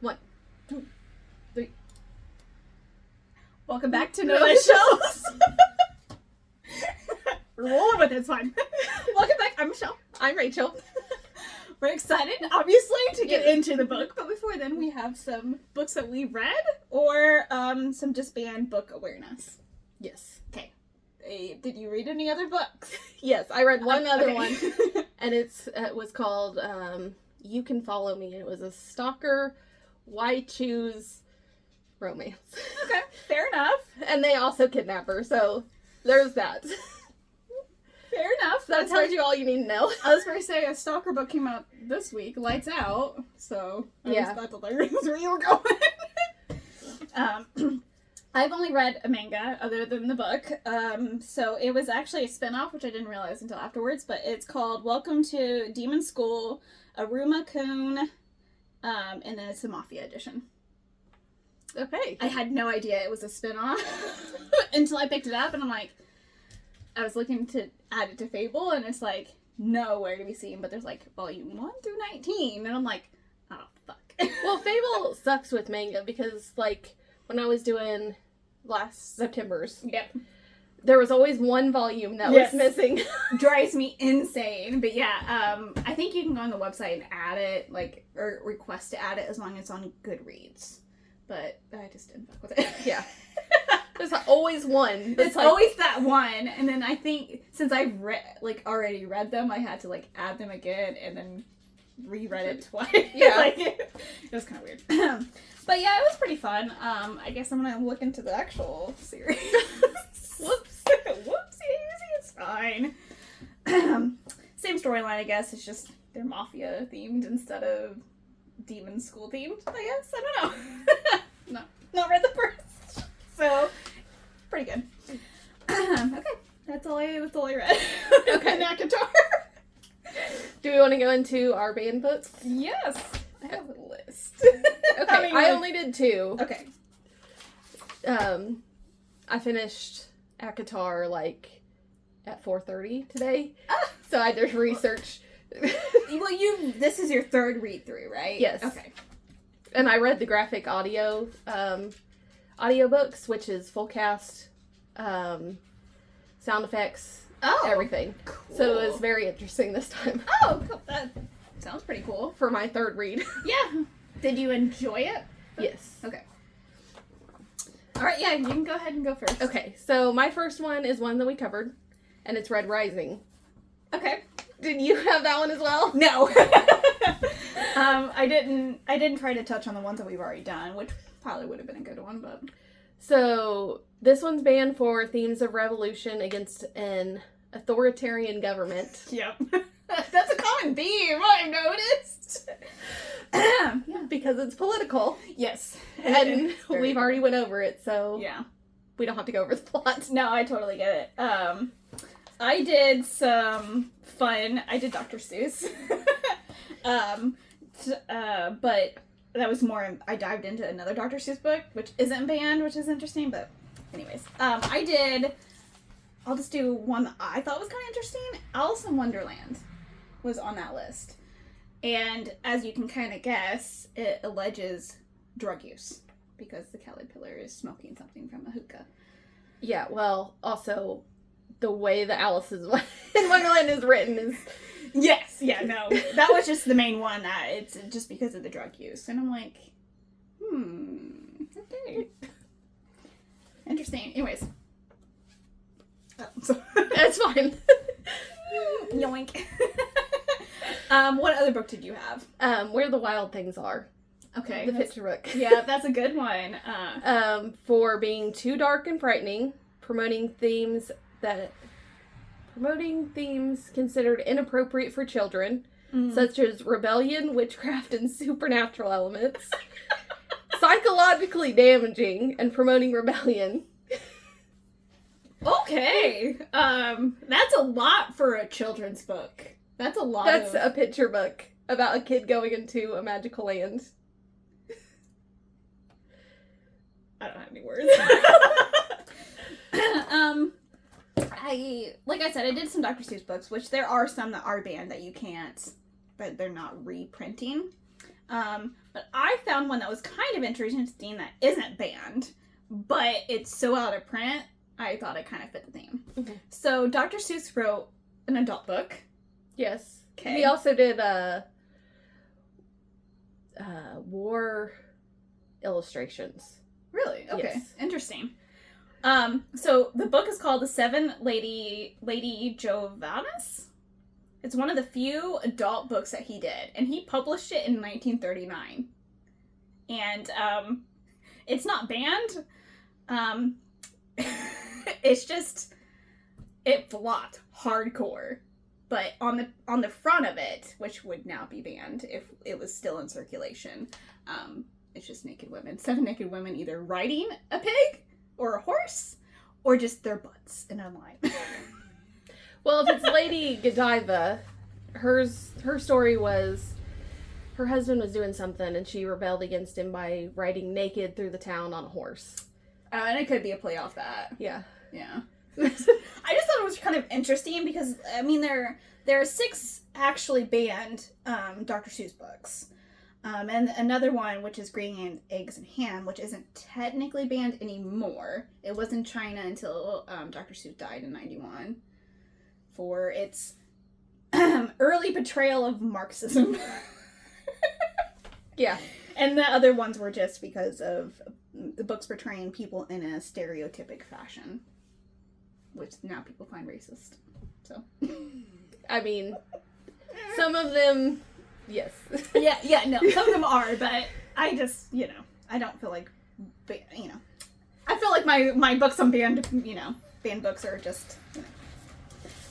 1, 2, 3. Welcome back to No Life Shows. We're rolling with it, it's fine. Welcome back. I'm Michelle. I'm Rachel. We're excited, obviously, to get into the book, but before then we have some books that we read or some disband book awareness. Yes. Okay. Did you read any other books? Yes, I read one other one, one. and it was called You Can Follow Me. It was a stalker, why choose romance. Okay, fair enough. And they also kidnap her, so there's that. Fair enough. That tells you all you need to know. I was going to say a stalker book came out this week, Lights Out, so I was about to learn where you were going. I've only read a manga other than the book, so it was actually a spinoff, which I didn't realize until afterwards, but it's called Welcome to Demon School, Aruma-kun, and then it's a Mafia edition. Okay. I had no idea it was a spinoff until I picked it up, and I'm like, I was looking to add it to Fable, and it's like, nowhere to be seen, but there's like volume 1 through 19, and I'm like, oh, fuck. Well, Fable sucks with manga because, like, when I was doing last September's, there was always one volume that was missing. Drives me insane. But yeah, I think you can go on the website and add it, like, or request to add it as long as it's on Goodreads. But I just didn't fuck with it. Yeah. There's always one. It's like, always that one. And then I think since I've already read them, I had to like add them again and then reread it twice. Yeah. Like, it was kind of weird. But yeah, it was pretty fun. I guess I'm gonna look into the actual series. Whoops. Whoopsies. It's fine. Same storyline, I guess. It's just they're mafia themed instead of demon school themed, I guess. I don't know. Not read the first. So, pretty good. Okay. That's all I read. Okay. ACOTAR. Do we want to go into our band books? Yes. I have a list. Okay, I only did 2. Okay. I finished ACOTAR like at 4:30 today, Ah. so I just researched. Well, this is your third read through, right? Yes. Okay. And I read the graphic audio audiobooks, which is full cast, sound effects, everything. Cool. So it was very interesting this time. Oh, cool. That sounds pretty cool. For my third read. Yeah. Did you enjoy it? Yes. Okay. All right, yeah, you can go ahead and go first. Okay, so my first one is one that we covered, and it's Red Rising. Okay. Did you have that one as well? No. I didn't try to touch on the ones that we've already done, which probably would have been a good one, but... So, this one's banned for themes of revolution against an authoritarian government. Yep. That's a common theme, I've noticed. Yeah, because it's political. Yes. And we've already went over it, so yeah, we don't have to go over the plot. No, I totally get it. I did some fun. I did Dr. Seuss. But that was more, I dived into another Dr. Seuss book, which isn't banned, which is interesting, but anyways. I'll just do one that I thought was kind of interesting. Alice in Wonderland was on that list. And as you can kind of guess, it alleges drug use because the caterpillar is smoking something from a hookah. Yeah, well, also, the way that Alice in Wonderland is written is... Yes, yeah, no. That was just the main one, that it's just because of the drug use. And I'm like, okay. Interesting. Anyways. Oh, so That's fine. Yoink. What other book did you have? Where the Wild Things Are. Okay. The picture book. Yeah, that's a good one. For being too dark and frightening, promoting themes considered inappropriate for children, such as rebellion, witchcraft, and supernatural elements, psychologically damaging, and promoting rebellion. Okay. That's a lot for a children's book. That's a lot. That's a picture book about a kid going into a magical land. I don't have any words. Like I said, I did some Dr. Seuss books, which there are some that are banned that you can't, but they're not reprinting. But I found one that was kind of interesting that isn't banned, but it's so out of print, I thought it kind of fit the theme. Okay. So Dr. Seuss wrote an adult book. Yes. Okay. He also did war illustrations. Really? Okay. Yes. Interesting. So the book is called The Seven Lady Jovanas. It's one of the few adult books that he did, and he published it in 1939. And it's not banned. It's just it flopped hardcore. But on the front of it, which would now be banned if it was still in circulation, it's just naked women. 7 naked women either riding a pig or a horse, or just their butts in a line. Well, if it's Lady Godiva, her story was her husband was doing something and she rebelled against him by riding naked through the town on a horse. And it could be a play off that. Yeah. Yeah. I just thought it was kind of interesting because, I mean, there are 6 actually banned Dr. Seuss books. And another one, which is Green Eggs and Ham, which isn't technically banned anymore. It was in China until Dr. Seuss died in 1991 for its early portrayal of Marxism. Yeah. And the other ones were just because of the books portraying people in a stereotypic fashion, which now people find racist. So, I mean, some of them, yes. yeah, no, some of them are, but I just, I don't feel like, I feel like my books on banned books are just,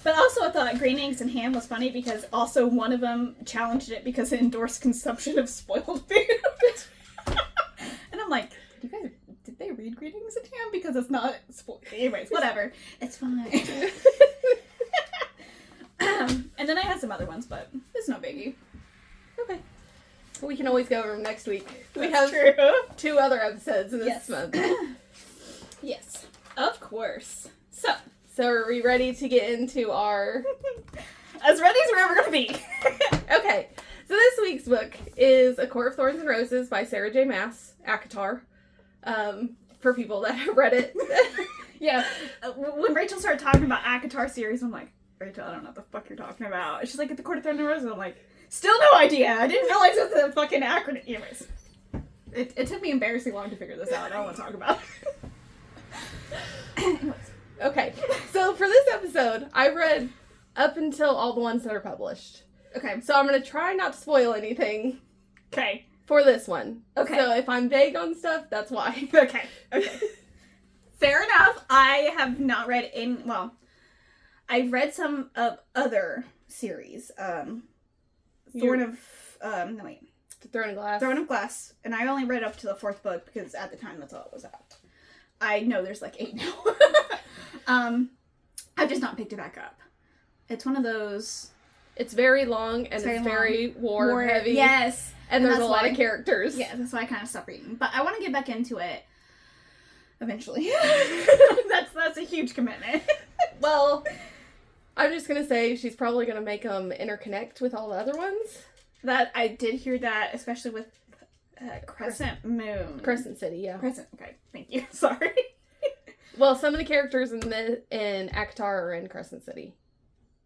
But also I thought Green Eggs and Ham was funny because also one of them challenged it because it endorsed consumption of spoiled food. And I'm like, did they read Green Eggs and Ham? Because it's not spoiled. Anyways, whatever. It's fine. And then I had some other ones, but it's no biggie. Okay. We can always go over them next week. We That's have true. 2 other episodes in this month. Yes, of course. So are we ready to get into our... As ready as we're ever going to be. Okay. So this week's book is A Court of Thorns and Roses by Sarah J. Maas, ACOTAR. For people that have read it. Yeah. When Rachel started talking about ACOTAR series, I'm like, Rachel, I don't know what the fuck you're talking about. She's like, at the Court of Thorns and Roses. I'm like, still no idea. I didn't realize it was a fucking acronym. Anyways. It took me embarrassing long to figure this out. I don't want to talk about it. Anyways. Okay. So for this episode, I read up until all the ones that are published. Okay. So I'm going to try not to spoil anything. Okay. For this one. Okay. So if I'm vague on stuff, that's why. Okay. Fair enough. I have not read I've read some of other series. Thorn of Glass. And I only read up to the 4th book because at the time that's all it was out. I know there's like 8 now. I've just not picked it back up. It's one of those... It's very long and it's very war heavy. Yes. And there's a lot of characters. Yeah, that's why I kind of stopped reading. But I want to get back into it eventually. That's a huge commitment. Well, I'm just going to say she's probably going to make them interconnect with all the other ones. That I did hear that, especially with Crescent Moon. Crescent City, yeah. Crescent, okay. Thank you. Sorry. Well, some of the characters in ACOTAR are in Crescent City.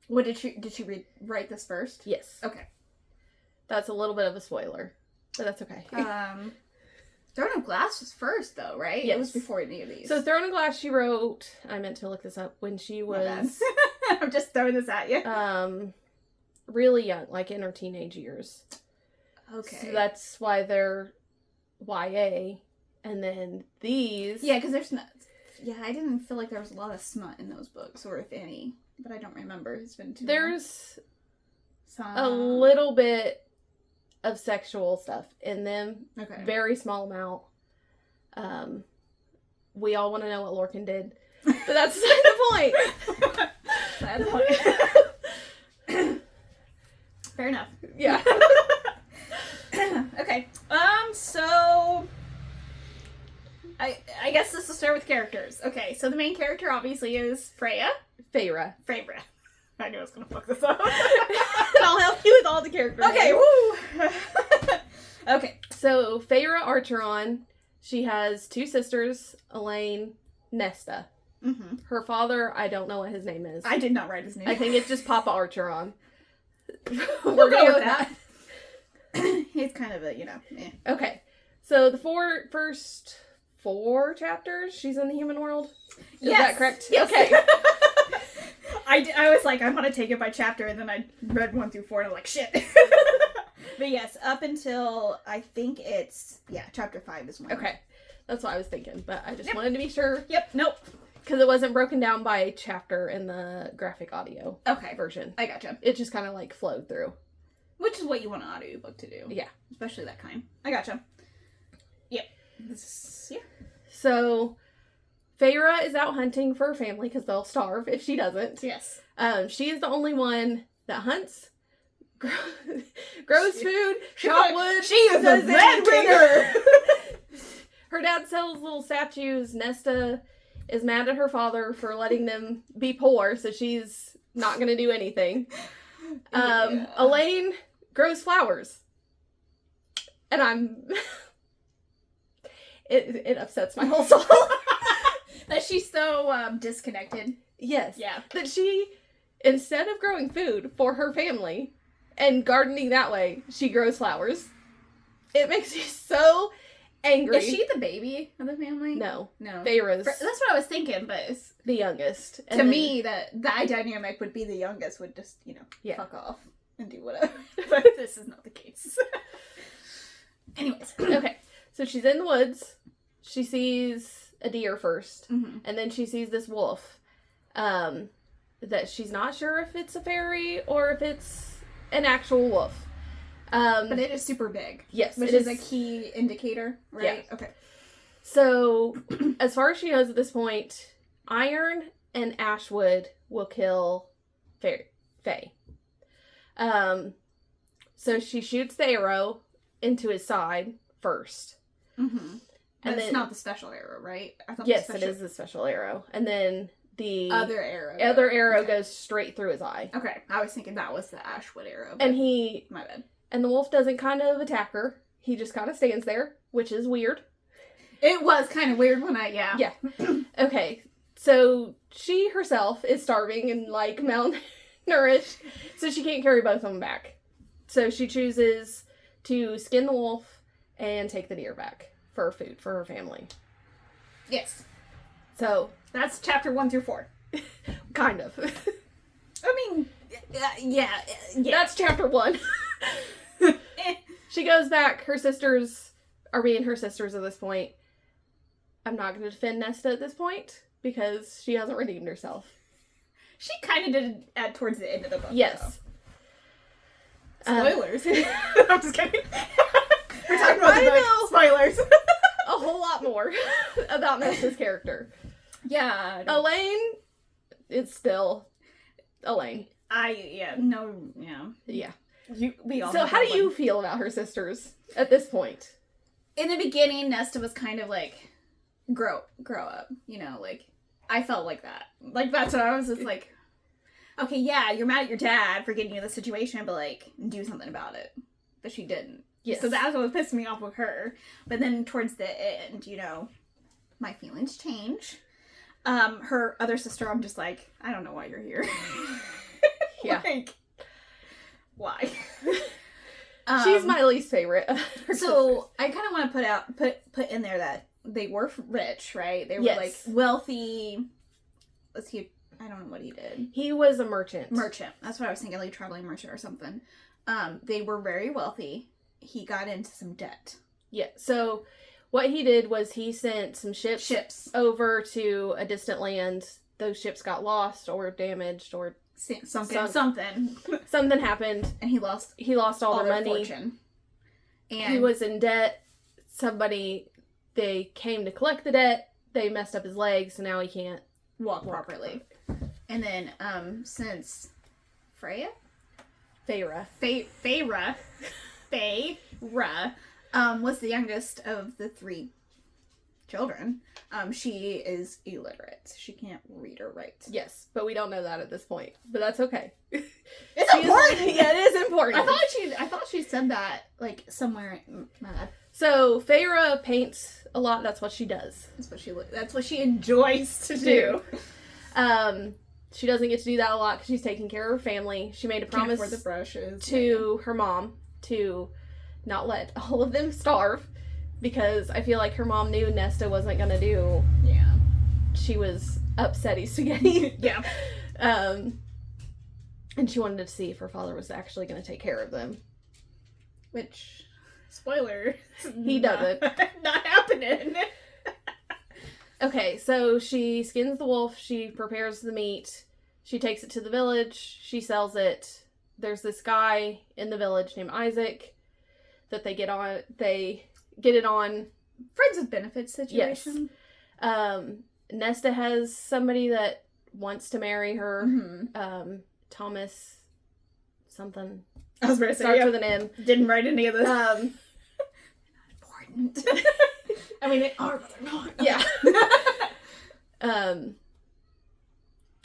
What did she write this first? Yes. Okay. That's a little bit of a spoiler, but that's okay. Throne of Glass was first, though, right? Yes. It was before any of these. So Throne of Glass, she wrote... I meant to look this up. When she was... I'm just throwing this at you. Really young, like in her teenage years. Okay. So that's why they're YA. And then these... Yeah, because there's not... Yeah, I didn't feel like there was a lot of smut in those books, or if any. But I don't remember. It's been too long. There's a little bit of sexual stuff in them. Okay. Very small amount. We all want to know what Lorcan did. But that's the point. That's the point. Fair enough. Yeah. Okay. So... I guess this will start with characters. Okay, so the main character obviously is Feyre. Feyre. I knew I was going to fuck this up. And I'll help you with all the characters. Okay, woo! Okay. So, Feyre Archeron, she has 2 sisters, Elaine, Nesta. Mm-hmm. Her father, I don't know what his name is. I did not write his name. I think it's just Papa Archeron. We'll go with that. He's kind of a, eh. Okay. So, the first 4 chapters, she's in the human world? Is that correct? Yes. Okay. I was like, I'm going to take it by chapter, and then I read 1 through 4, and I'm like, shit. But yes, up until, I think it's, chapter 5 is one. Okay. That's what I was thinking, but I just wanted to be sure. Yep, nope. Because it wasn't broken down by chapter in the graphic audio version. I gotcha. It just kind of like flowed through. Which is what you want an audiobook to do. Yeah. Especially that kind. I gotcha. Yep. So, Feyre is out hunting for her family because they'll starve if she doesn't. Yes. She is the only one that hunts, grows food, chop wood. She is the breadwinner. Her dad sells little statues. Nesta is mad at her father for letting them be poor, so she's not going to do anything. Elaine grows flowers. And it upsets my whole soul. That she's so disconnected. Yes. Yeah. That she, instead of growing food for her family and gardening that way, she grows flowers. It makes me so angry. Is she the baby of the family? No. No. Feyre's That's what I was thinking, but it's, the youngest. to me, that dynamic would be the youngest would just, fuck off and do whatever. But this is not the case. Anyways. Okay. So she's in the woods. She sees a deer first. Mm-hmm. And then she sees this wolf. That she's not sure if it's a fairy or if it's an actual wolf. But it is super big. Yes. Which is a key indicator, right? Yeah. Okay. So, as far as she knows at this point, iron and ashwood will kill Faye. So she shoots the arrow into his side first. Mm-hmm. And it's then, not the special arrow, right? I thought yes, it is the special arrow. And then the other arrow goes straight through his eye. Okay, I was thinking that was the ashwood arrow. And my bad. And the wolf doesn't kind of attack her. He just kind of stands there, which is weird. It was kind of weird when Yeah. Okay. So she herself is starving and like malnourished, so she can't carry both of them back. So she chooses to skin the wolf and take the deer back for food for her family. Yes. So that's chapter 1 through 4. Kind of. I mean, yeah. That's chapter 1. She goes back. Her sisters are being her sisters at this point. I'm not going to defend Nesta at this point because she hasn't redeemed herself. She kind of did it towards the end of the book. Yes. Spoilers. I'm just kidding. We're talking about the book. Spoilers. A whole lot more about Nesta's character. Yeah. Elaine, it's still Elaine. Yeah. We all So how do you feel about her sisters at this point? In the beginning, Nesta was kind of like, grow up, like, I felt like that. Like, that's what I was just like, okay, yeah, you're mad at your dad for getting you the situation, but, like, do something about it. But she didn't. Yes. So that's what was pissing me off with her. But then towards the end, my feelings change. Her other sister, I'm just like, I don't know why you're here. Yeah. Like, why? She's my least favorite. So I kind of want to put in there that they were rich, right? They were like wealthy. I don't know what he did. He was a merchant. That's what I was thinking, like traveling merchant or something. They were very wealthy. He got into some debt. Yeah. So what he did was he sent some ships over to a distant land. Those ships got lost or damaged or something. Something happened, and he lost all their money. Fortune. And he was in debt. They came to collect the debt. They messed up his legs, so now he can't walk properly. And then, since Feyre was the youngest of the 3 children. She is illiterate. She can't read or write. Yes, but we don't know that at this point. But that's okay. It's important! Yeah, it is important. I thought she said that, like, somewhere. My bad. So, Feyre paints a lot. That's what she does. That's what she enjoys to do. She doesn't get to do that a lot because she's taking care of her family. She made a promise for the brushes to her mom to not let all of them starve because I feel like her mom knew Nesta wasn't going to do. Yeah. She was upsetty spaghetti. Yeah. And she wanted to see if her father was actually going to take care of them. Which, spoiler, he doesn't. Not happening. Okay, so she skins the wolf, she prepares the meat, she takes it to the village, she sells it. There's this guy in the village named Isaac that they get it on. Friends with benefits situation. Yes. Nesta has somebody that wants to marry her. Mm-hmm. Thomas something. I was about to say, starts with an M. Didn't write any of this. Not important. I mean, they are, but they're not. Yeah.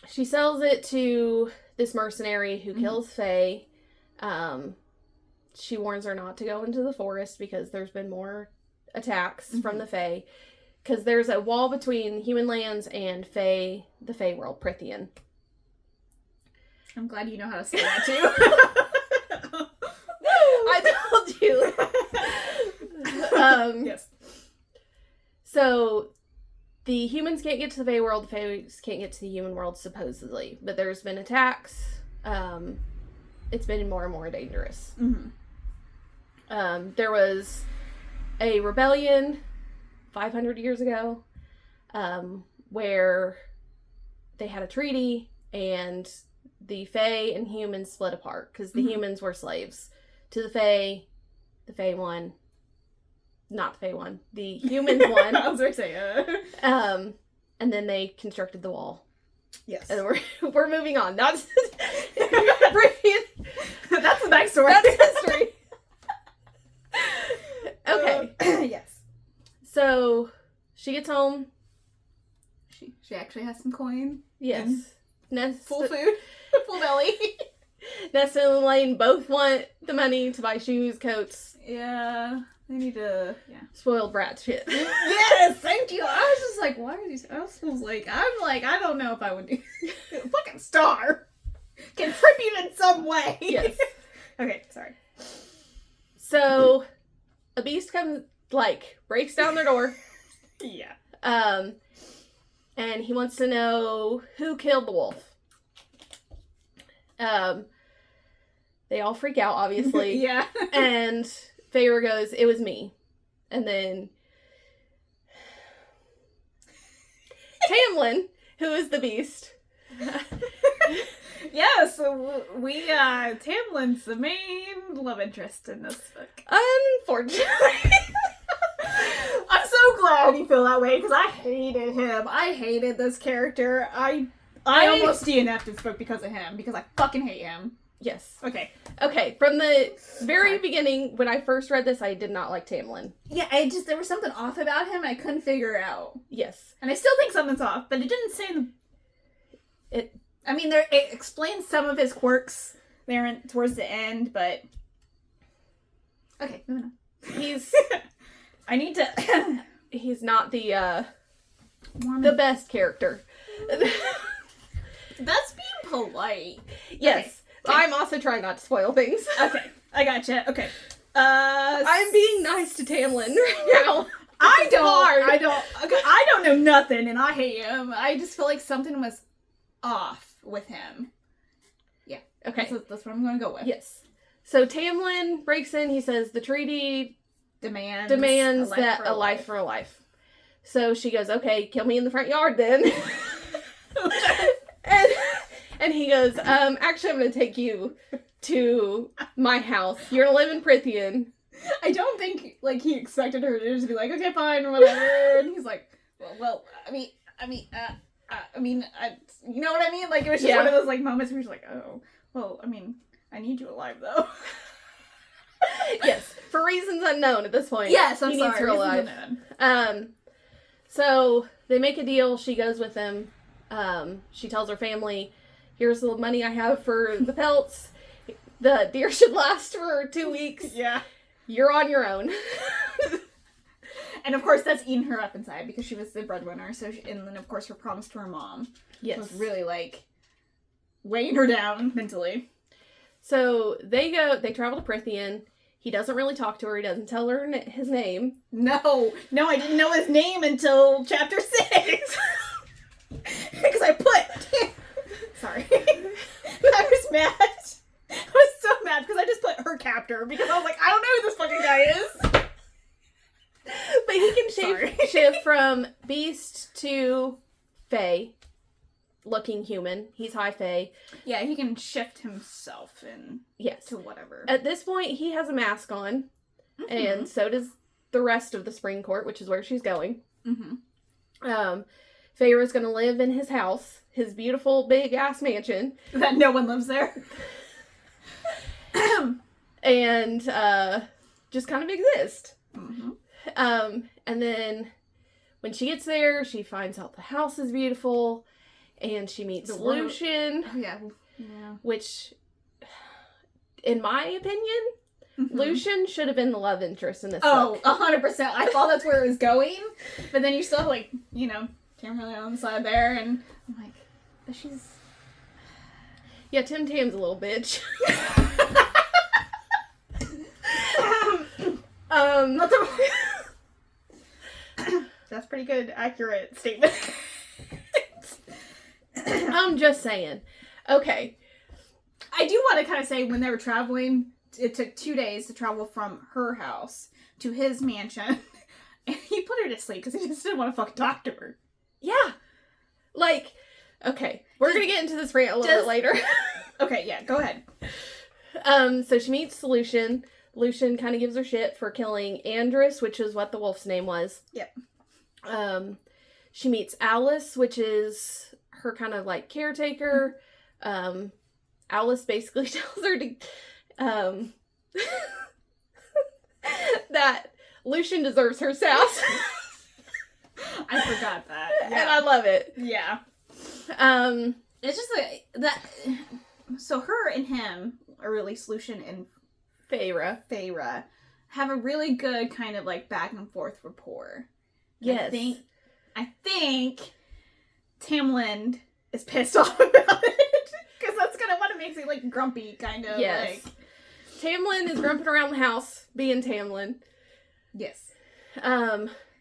She sells it to this mercenary who kills Faye. She warns her not to go into the forest because there's been more attacks from the Fae. Because there's a wall between human lands and Fae, the Fae world, Prithian. I'm glad you know how to say that too. I told you. Yes. So, the humans can't get to the Fae world, the Faes can't get to the human world, supposedly. But there's been attacks. It's been more and more dangerous. There was a rebellion 500 years ago where they had a treaty and the Fae and humans split apart because the humans were slaves to the Fae won. Not the Fae won. The humans won. I was going to say, and then they constructed the wall. Yes. And we're moving on. That's That's a nice story. That's history. Okay. Yes. So she gets home. She actually has some coin. Yes. Full food. Full belly. Nesta and Elaine both want the money to buy shoes, coats. Yeah. They need to, Spoiled brat shit. Yes, thank you. I was just like, why are these assholes I don't know if I would do fucking star. Contribute in some way. Yes. Okay, sorry. So a beast comes, breaks down their door. Yeah. And he wants to know who killed the wolf. They all freak out, obviously. Yeah. And Feyre goes, it was me. And then Tamlin, who is the beast. Yes, Tamlin's the main love interest in this book. Unfortunately. I'm so glad you feel that way, because I hated him. I hated this character. I almost DNF'd this book because of him, because I fucking hate him. Yes. Okay, from the very beginning, when I first read this, I did not like Tamlin. Yeah, there was something off about him I couldn't figure out. Yes. And I still think something's off, but it didn't say it explains some of his quirks there towards the end, but... Okay, moving on. He's... I need to... He's not the best character. That's being polite. Yes. Okay. I'm also trying not to spoil things. Okay, I gotcha. Okay. I'm being nice to Tamlin right now. I don't know nothing, and I hate him. I just feel like something was off with him. Yeah. Okay. That's what I'm going to go with. Yes. So Tamlin breaks in. He says the treaty demands a life for a life. So she goes, okay, kill me in the front yard then. And he goes, actually I'm going to take you to my house. You're going to live in Prithian. I don't think, he expected her to just be like, okay, fine, whatever. And he's like, well, I mean, you know what I mean? It was just one of those, moments where he's like, oh, well, I mean, I need you alive, though. Yes, for reasons unknown at this point. Yes, I'm he sorry. Needs her alive. So they make a deal. She goes with him. She tells her family, here's the money I have for the pelts. The deer should last for 2 weeks. Yeah. You're on your own. And of course, that's eating her up inside because she was the breadwinner. So, and then of course, her promise to her mom was really like weighing her down mentally. So they travel to Prithian. He doesn't really talk to her. He doesn't tell her his name. No, I didn't know his name until chapter 6. Because I put... Sorry. I was mad. I was so mad because I just put her captor because I was like, I don't know who this fucking guy is. But he can shift from beast to fae, looking human. He's high fae. Yeah, he can shift himself and to whatever. At this point, he has a mask on, and so does the rest of the Spring Court, which is where she's going. Feyre's going to live in his house, his beautiful big ass mansion that no one lives there, and just kind of exist. And then when she gets there, she finds out the house is beautiful, and she meets Lucian. Which, in my opinion, Lucian should have been the love interest in this book. 100%. I thought that's where it was going, but then you still have, like, you know, Tamlin on the side there, and I'm like, but she's... Yeah, Tim Tam's a little bitch. That's pretty good, accurate statement. I'm just saying. Okay. I do want to kind of say, when they were traveling, it took 2 days to travel from her house to his mansion. And he put her to sleep because he just didn't want to fucking talk to her. Yeah. Like, okay. We're going to get into this rant a little bit later. Okay, yeah, go ahead. So she meets Lucian. Lucian kind of gives her shit for killing Andrus, which is what the wolf's name was. Yep. She meets Alice, which is her kind of like caretaker. Alice basically tells her to, that Lucian deserves her sass. I forgot that. Yeah. And I love it. Yeah. It's just like that. So her and him, or at least Lucian and Feyre, have a really good kind of like back and forth rapport. Yes. I think Tamlin is pissed off about it. Because that's kind of what it makes it like grumpy, kind of. Yes. Like... Tamlin is grumping around the house, being Tamlin. Yes.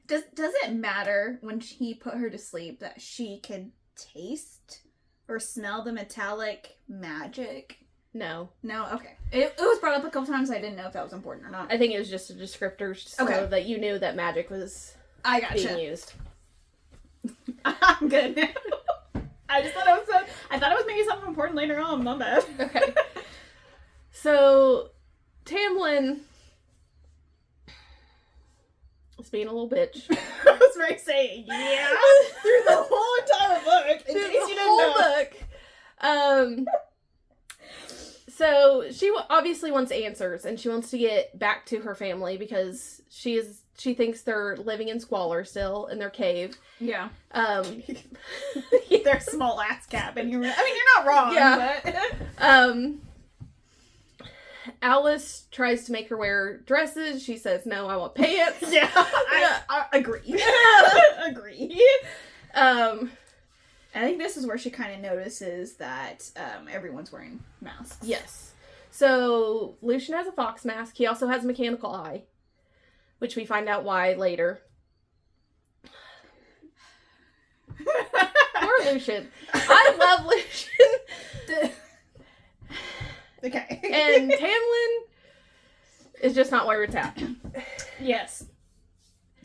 Does it matter when he put her to sleep that she can taste or smell the metallic magic? No. No? Okay. It was brought up a couple times. I didn't know if that was important or not. I think it was just a descriptor so that you knew that magic was being used. I'm good now. I just thought I thought it was maybe something important later on. My bad. Okay. So, Tamlin is being a little bitch. I was very saying, yeah, through the whole entire book, in case you didn't know. So she obviously wants answers, and she wants to get back to her family because she thinks they're living in squalor still in their cave. Yeah. Their small ass cabin. You're not wrong. Yeah. But... Alice tries to make her wear dresses. She says, no, I want pants. Yeah. I agree. Agree. I think this is where she kind of notices that everyone's wearing masks. Yes. So, Lucian has a fox mask. He also has a mechanical eye, which we find out why later. Poor Lucian. I love Lucian. Okay. And Tamlin is just not where it's at. Yes.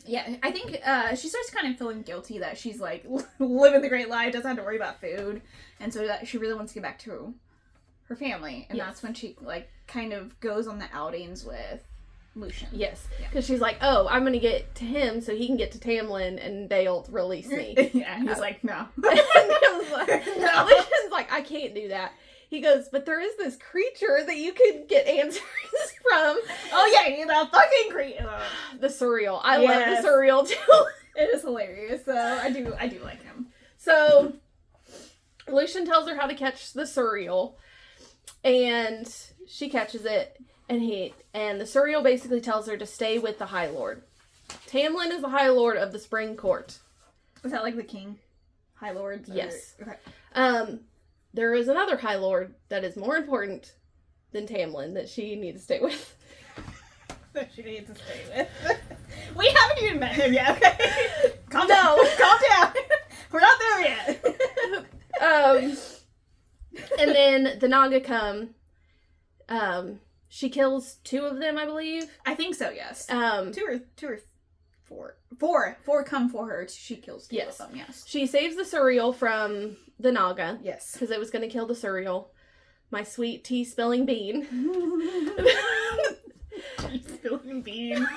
Yeah, I think she starts kind of feeling guilty that she's, like, living the great life, doesn't have to worry about food, and so that she really wants to get back to her family, and that's when she, like, kind of goes on the outings with Lucian. Yes, because she's like, oh, I'm going to get to him so he can get to Tamlin, and they'll release me. Yeah, and he's like, no. Lucian's like, I can't do that. He goes, but there is this creature that you could get answers from. Oh, yeah, the fucking creature. The surreal. I love the surreal, too. It is hilarious, so I do like him. So, Lucian tells her how to catch the Suriel, and she catches it, and the Suriel basically tells her to stay with the High Lord. Tamlin is the High Lord of the Spring Court. Is that like the king? High Lords? Yes. Okay. There is another High Lord that is more important than Tamlin that she needs to stay with. That she needs to stay with. We haven't even met him yet, okay? Calm down. We're not there yet. And then the Naga come. She kills 2 of them, I believe. I think so, yes. 2 or 4. 4 come for her. She kills 2 of them, yes. She saves the Suriel from the Naga. Yes. Because it was going to kill the Suriel. My sweet tea-spilling bean. Tea-spilling bean.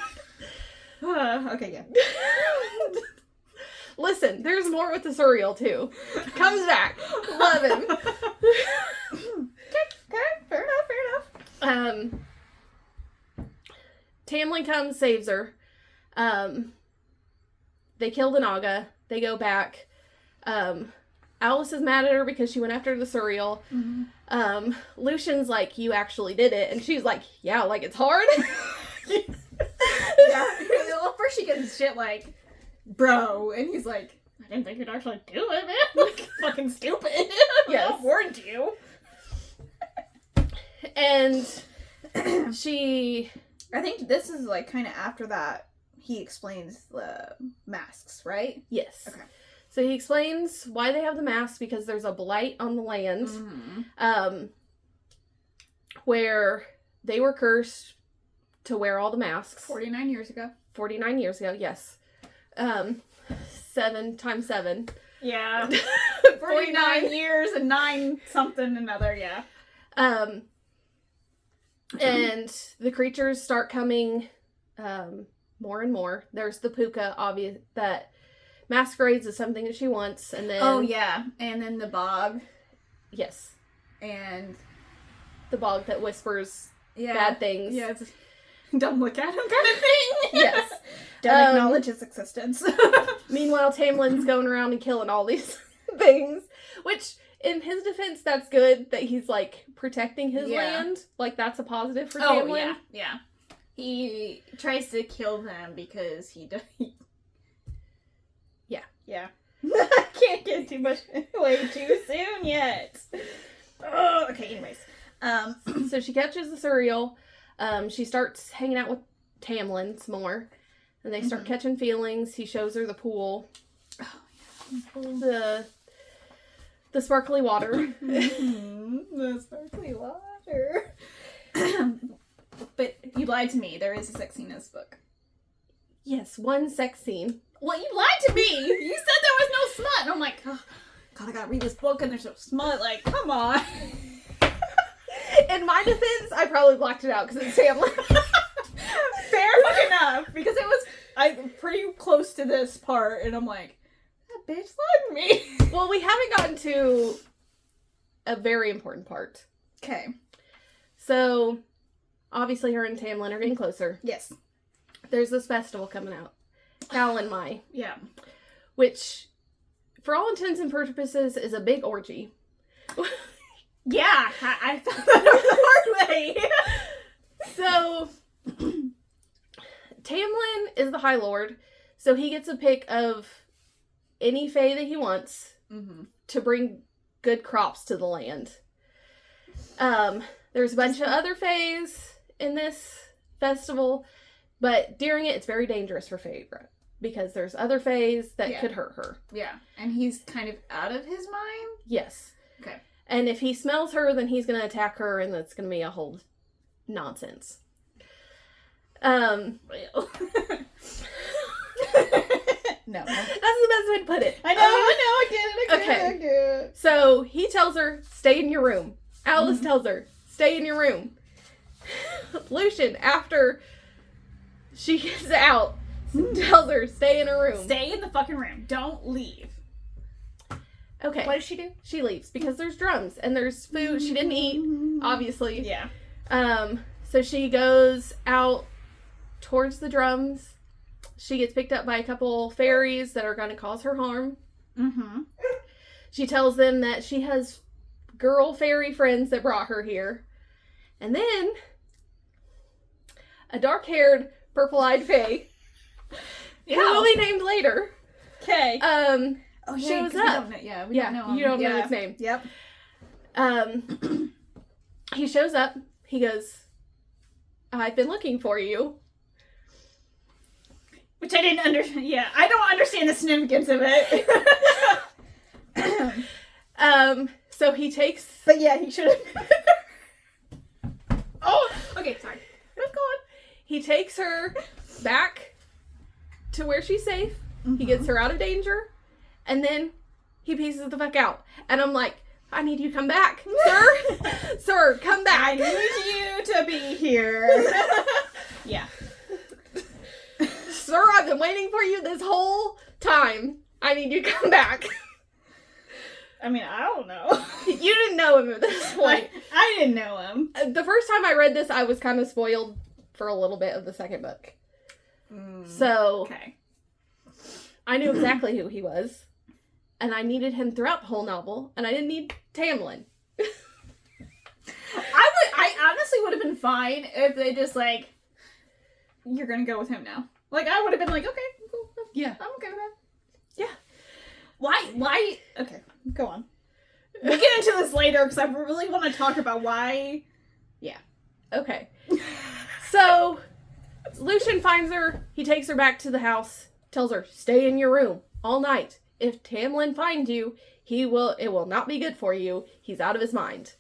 Okay, yeah. Listen, there's more with the Suriel, too. Comes back. Love him. Okay, fair enough. Tamlin comes, saves her. They kill the Naga. They go back. Alice is mad at her because she went after the Suriel. Mm-hmm. Lucian's like, you actually did it. And she's like, yeah, like it's hard. Yeah. Well, first she gets shit like, bro. And he's like, I didn't think you'd actually do it, man. Like, fucking stupid. Yes. I warned you. And I think this is like kind of after that he explains the masks, right? Yes. Okay. So he explains why they have the masks, because there's a blight on the land, where they were cursed to wear all the masks. 49 years ago. 49 years ago, yes. 7 times 7. Yeah. 49 years and 9 something another, yeah. And the creatures start coming more and more. There's the Puka, obvious, that masquerades as something that she wants, and then... Oh, yeah. And then the bog. Yes. And... the bog that whispers bad things. Yeah, it's don't look at him kind of thing. Yes. Don't acknowledge his existence. Meanwhile, Tamlin's going around and killing all these things, which... in his defense, that's good that he's, like, protecting his land. Like, that's a positive for Tamlin. Yeah. He tries to kill them because he does... Yeah. I can't get too much way too soon yet. Oh, okay, anyways. So she catches the Suriel. She starts hanging out with Tamlin some more. And they start catching feelings. He shows her the pool. The sparkly water. The sparkly water. But you lied to me. There is a sex scene in this book. Yes, one sex scene. Well, you lied to me. You said there was no smut. And I'm like, oh, God, I gotta read this book and there's no smut. Like, come on. In my defense, I probably blocked it out because it's Tamlin. Fair enough. Because it was pretty close to this part. And I'm like, that bitch lied to me. Well, we haven't gotten to a very important part. Okay. So, obviously her and Tamlin are getting closer. Yes. There's this festival coming out. Mai. Yeah. Which, for all intents and purposes, is a big orgy. Yeah, I found that out the hard way. So, Tamlin is the High Lord, so he gets a pick of any fae that he wants to bring good crops to the land. There's a bunch of other faes in this festival, but during it, it's very dangerous for fae, because there's other faes that could hurt her. Yeah, and he's kind of out of his mind? Yes. Okay. And if he smells her, then he's going to attack her, and that's going to be a whole nonsense. No. That's the best way to put it. I get it. So, he tells her, stay in your room. Alice tells her, stay in your room. Lucian, after she gets out, tells her, stay in her room. Stay in the fucking room. Don't leave. Okay. What does she do? She leaves, because there's drums, and there's food she didn't eat, obviously. Yeah. So she goes out towards the drums, she gets picked up by a couple fairies that are going to cause her harm. Mm-hmm. She tells them that she has girl fairy friends that brought her here. And then a dark-haired, purple-eyed fae, who will be named later, Okay. shows up. We don't know him. You don't know his name. Yep. He shows up. He goes, I've been looking for you. Which I didn't understand. Yeah, I don't understand the significance of it. So he takes... But yeah, he should have... Oh! Okay, sorry. Let's go on. He takes her back to where she's safe. Mm-hmm. He gets her out of danger. And then he pieces the fuck out. And I'm like, I need you to come back, sir. Sir, come back. I need you to be here. Yeah. Sir, I've been waiting for you this whole time. I need you to come back. I mean, I don't know. You didn't know him at this point. I didn't know him. The first time I read this, I was kind of spoiled for a little bit of the second book. So, okay. I knew exactly who he was. And I needed him throughout the whole novel. And I didn't need Tamlin. I honestly would have been fine if they just, like, you're gonna go with him now. Like, I would have been like, okay, cool. Yeah. I'm okay with that. Yeah. Why? Okay, go on. We'll get into this later because I really want to talk about why. Yeah. Okay. So, Lucian finds her. He takes her back to the house. Tells her, stay in your room all night. If Tamlin finds you, it will not be good for you. He's out of his mind.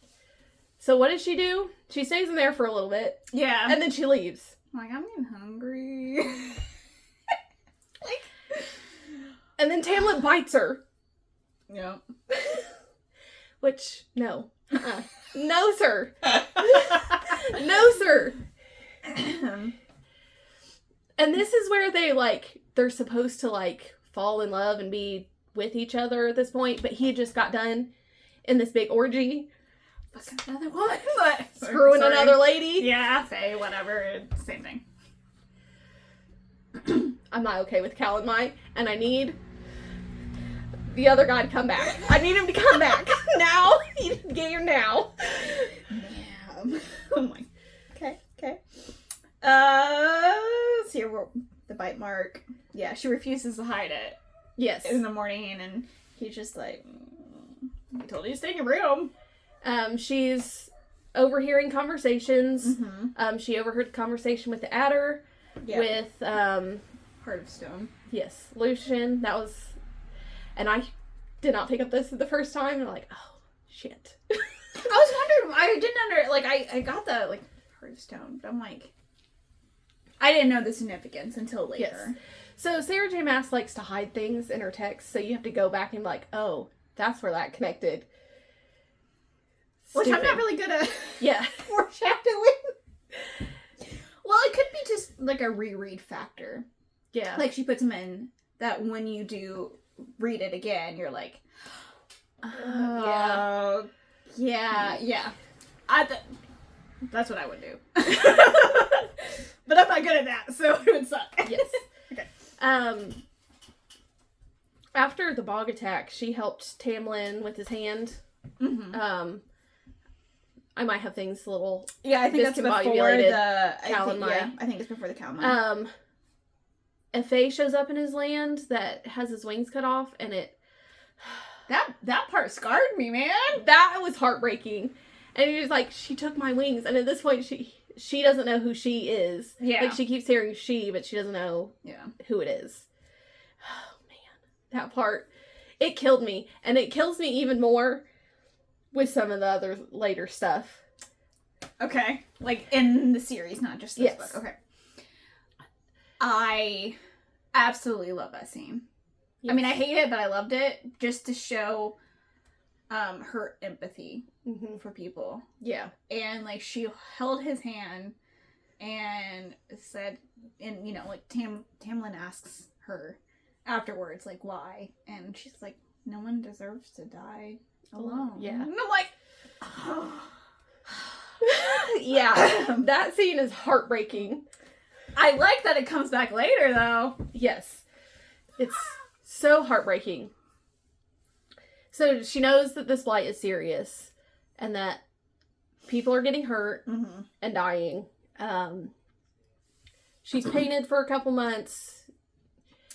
So what does she do? She stays in there for a little bit. Yeah. And then she leaves. Like, I'm getting hungry. And then Tamlin bites her. Yeah. Which, no. No, sir. No, sir. And this is where they're supposed to, fall in love and be with each other at this point. But he just got done in this big orgy. Fucking another one. Screwing another lady. Yeah, Faye, whatever. Same thing. I'm not okay with Cal and Mai, and I need the other guy to come back. I need him to come back. Now. You need to get here now. Damn. Oh my. Okay. Let's see the bite mark. Yeah, she refuses to hide it. Yes. In the morning, and he's just like, I told you to stay in your room. She's overhearing conversations. Mm-hmm. She overheard the conversation with the Adder. Yep. With, Heart of Stone. Yes, Lucian. That was... And I did not pick up this the first time. And I'm like, oh, shit. I was wondering... I didn't I got the, Heart of Stone. But I'm like... I didn't know the significance until later. Yes. So Sarah J. Maas likes to hide things in her text, so you have to go back and be like, oh, that's where that connected. Which I'm not really good at. Yeah. Foreshadowing. Well, it could be just a reread factor. Yeah. She puts them in that when you do read it again, you're like, oh, yeah. That's what I would do. But I'm not good at that, so it would suck. Yes. Okay. After the bog attack, she helped Tamlin with his hand. Mm-hmm. I might have things a little... Yeah, I think that's before the... Cal and Mai. I think it's before the Cal and Mai. A fae shows up in his land that has his wings cut off, and it... That part scarred me, man. That was heartbreaking. And he was like, she took my wings. And at this point, she doesn't know who she is. Yeah. She keeps hearing she, but she doesn't know who it is. Oh, man. That part, it killed me. And it kills me even more with some of the other later stuff. Okay. In the series, not just this book. Okay. I absolutely love that scene. Yes. I mean, I hate it, but I loved it just to show her empathy for people. Yeah. And, she held his hand and said, and, Tamlin asks her afterwards, why? And she's like, no one deserves to die alone. Yeah. And I'm like, oh. Yeah. That scene is heartbreaking. I like that it comes back later, though. Yes. It's so heartbreaking. So she knows that this blight is serious and that people are getting hurt and dying. She's painted for a couple months.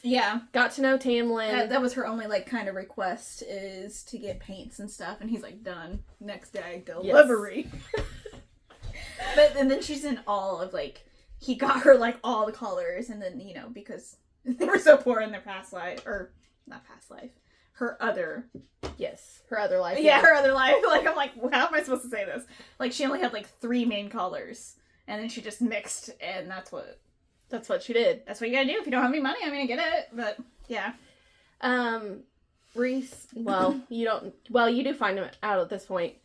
Yeah. Got to know Tamlin. That was her only, like, kind of request, is to get paints and stuff. And he's like, done. Next day, delivery. Yes. And then she's in all of, like, he got her, like, all the colors. And then, you know, because they were so poor in their past life. Or, not past life. Her other... Yes. Her other life. Yeah, her other life. Like, I'm like, how am I supposed to say this? Like, she only had, like, 3 main colors. And then she just mixed, and that's what she did. That's what you gotta do if you don't have any money. I mean, I get it, but yeah. Rhys, well, you do find him out at this point.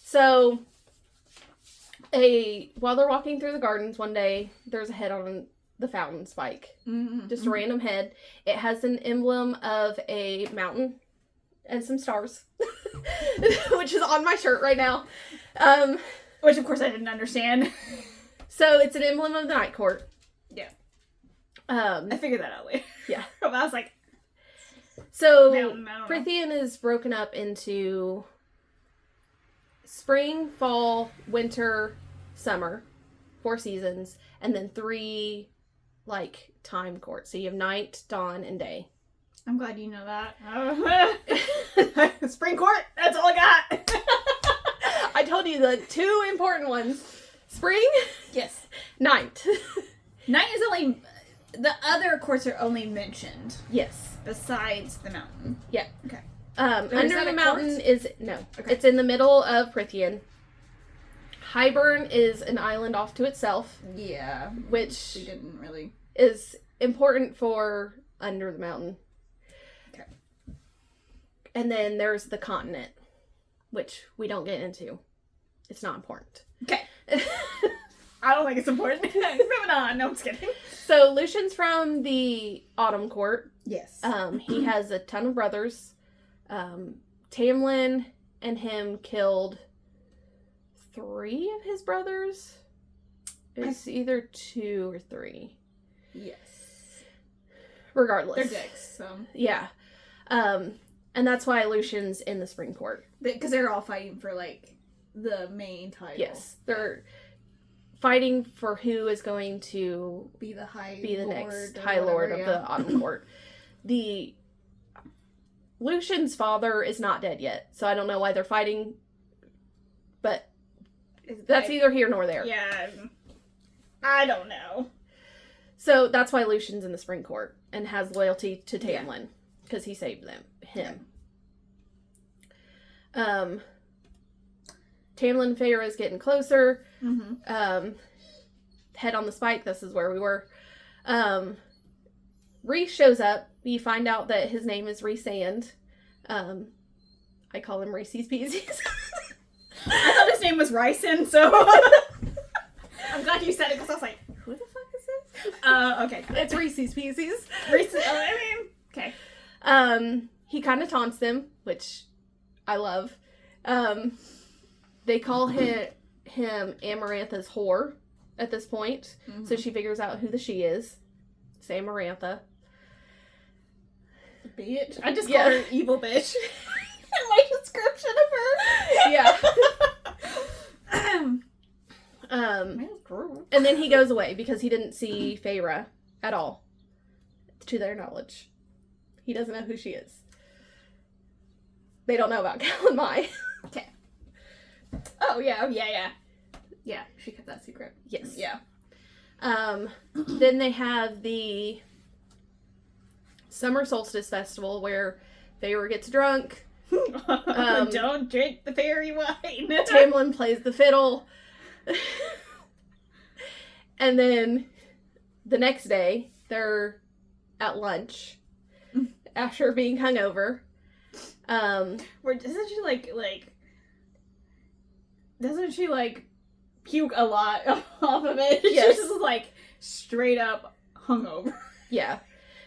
So, while they're walking through the gardens one day, there's a head on the fountain spike. Just a random head. It has an emblem of a mountain and some stars, which is on my shirt right now. Which, of course, I didn't understand. So, it's an emblem of the Night Court. Yeah. I figured that out later. Yeah. I was like... So, Prythian is broken up into spring, fall, winter, summer, 4 seasons, and then 3, like, time courts. So you have night, dawn, and day. I'm glad you know that. Spring court, that's all I got. I told you the 2 important ones. Spring. Yes. Night. Night is only... The other courts are only mentioned. Yes. Besides the mountain. Yeah. Okay. Under the mountain is... No. Okay. It's in the middle of Prythian. Highburn is an island off to itself. Yeah. Which... We didn't really... Is important for under the mountain. Okay. And then there's the continent. Which we don't get into. It's not important. Okay. I don't think it's important. Moving on. No, I'm just kidding. So, Lucian's from the Autumn Court. Yes. He has a ton of brothers. Tamlin and him killed 3 of his brothers. It's either 2 or 3. Yes. Regardless. They're dicks, so. Yeah. And that's why Lucian's in the Spring Court. Because they're all fighting for, like, the main title. Yes. They're fighting for who is going to be the next High Lord of the Autumn Court. Lucian's father is not dead yet, so I don't know why they're fighting, but that's either here nor there. Yeah, I don't know. So that's why Lucian's in the Spring Court and has loyalty to Tamlin, because he saved him. Tamlin and Feyre is getting closer. Head on the spike, this is where we were. Rhys shows up. You find out that his name is Rhysand. I call him Reese's Pieces. I thought his name was Ryson, so I'm glad you said it because I was like, who the fuck is this? Okay. It's Reese's Pieces. Okay. He kind of taunts them, which I love. They call him Amarantha's whore at this point. So she figures out who the she is. It's Amarantha. Bitch. I just call her evil bitch in my description of her. And then he goes away because he didn't see Feyre at all. To their knowledge. He doesn't know who she is. They don't know about Cal and Mai. Okay. Oh, yeah. Yeah, she kept that secret. Yes. Yeah. Then they have the Summer Solstice Festival where Feyre gets drunk. Don't drink the fairy wine. Tamlin plays the fiddle. And then the next day, they're at lunch after being hungover. Where doesn't she puke a lot off of it? Yes. She's just straight up hungover. Yeah.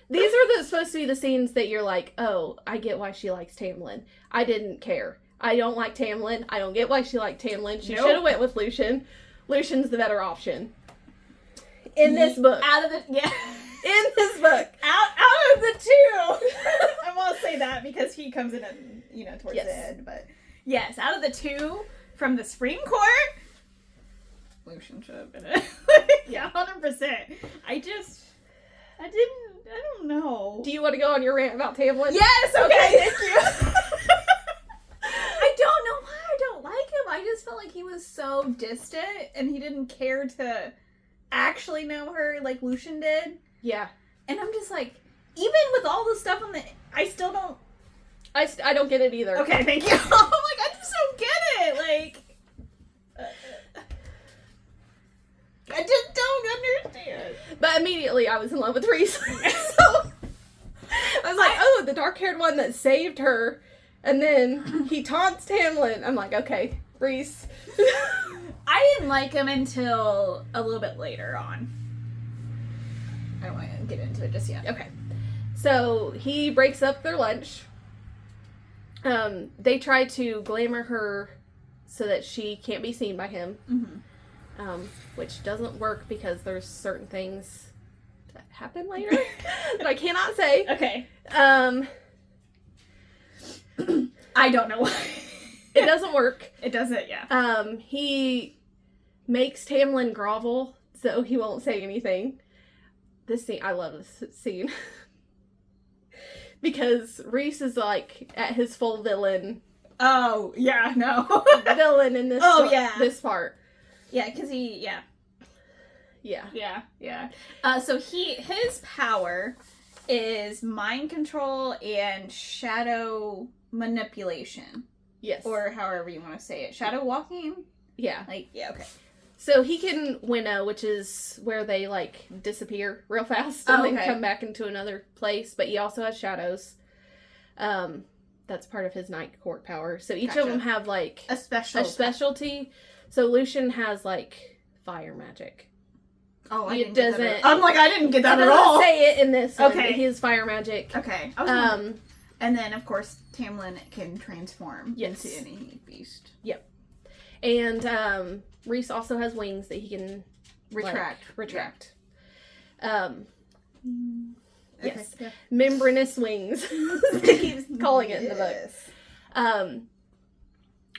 These are supposed to be the scenes that you're like, oh, I get why she likes Tamlin. I didn't care. I don't like Tamlin. I don't get why she liked Tamlin. She should have went with Lucian. Lucian's the better option. In this book. Out of the In this book. Out of the two. I won't say that because he comes in at, towards the end. But yes, out of the two from the Supreme Court, Lucian should have been it. Yeah, 100%. I don't know. Do you want to go on your rant about Tamlin? Yes, okay, thank you. I don't know why I don't like him. I just felt like he was so distant and he didn't care to actually know her like Lucian did. Yeah. And I'm just like, even with all the stuff I still don't... I don't get it either. Okay, thank you. I'm like, I just don't get it. Like... I just don't understand. But immediately I was in love with Rhys. So I was like, oh, the dark-haired one that saved her. And then he taunts Tamlin. I'm like, okay, Rhys. I didn't like him until a little bit later on. I don't want to get into it just yet. Okay. So he breaks up their lunch. They try to glamour her so that she can't be seen by him. Mm-hmm. Which doesn't work because there's certain things that happen later that I cannot say. Okay. I don't know why. It doesn't work. It doesn't, yeah. He makes Tamlin grovel so he won't say anything. This scene, I love this scene. Because Rhys is like at his full villain. Oh, yeah, no. Villain in this this part. Yeah, because yeah. So his power is mind control and shadow manipulation. Yes. Or however you want to say it. Shadow walking? Yeah. Okay. So he can winnow, which is where they, disappear real fast and then come back into another place. But he also has shadows. That's part of his night court power. So each of them have, a specialty. So Lucian has, fire magic. Oh, I it didn't doesn't. Get that. I'm like, I didn't get that at all. Say it in this. Okay. He has fire magic. Okay. And then, of course, Tamlin can transform into any beast. Yep. And Rhys also has wings that he can retract. Yeah. Yes. Yeah. Membranous wings. He keeps calling it in the book.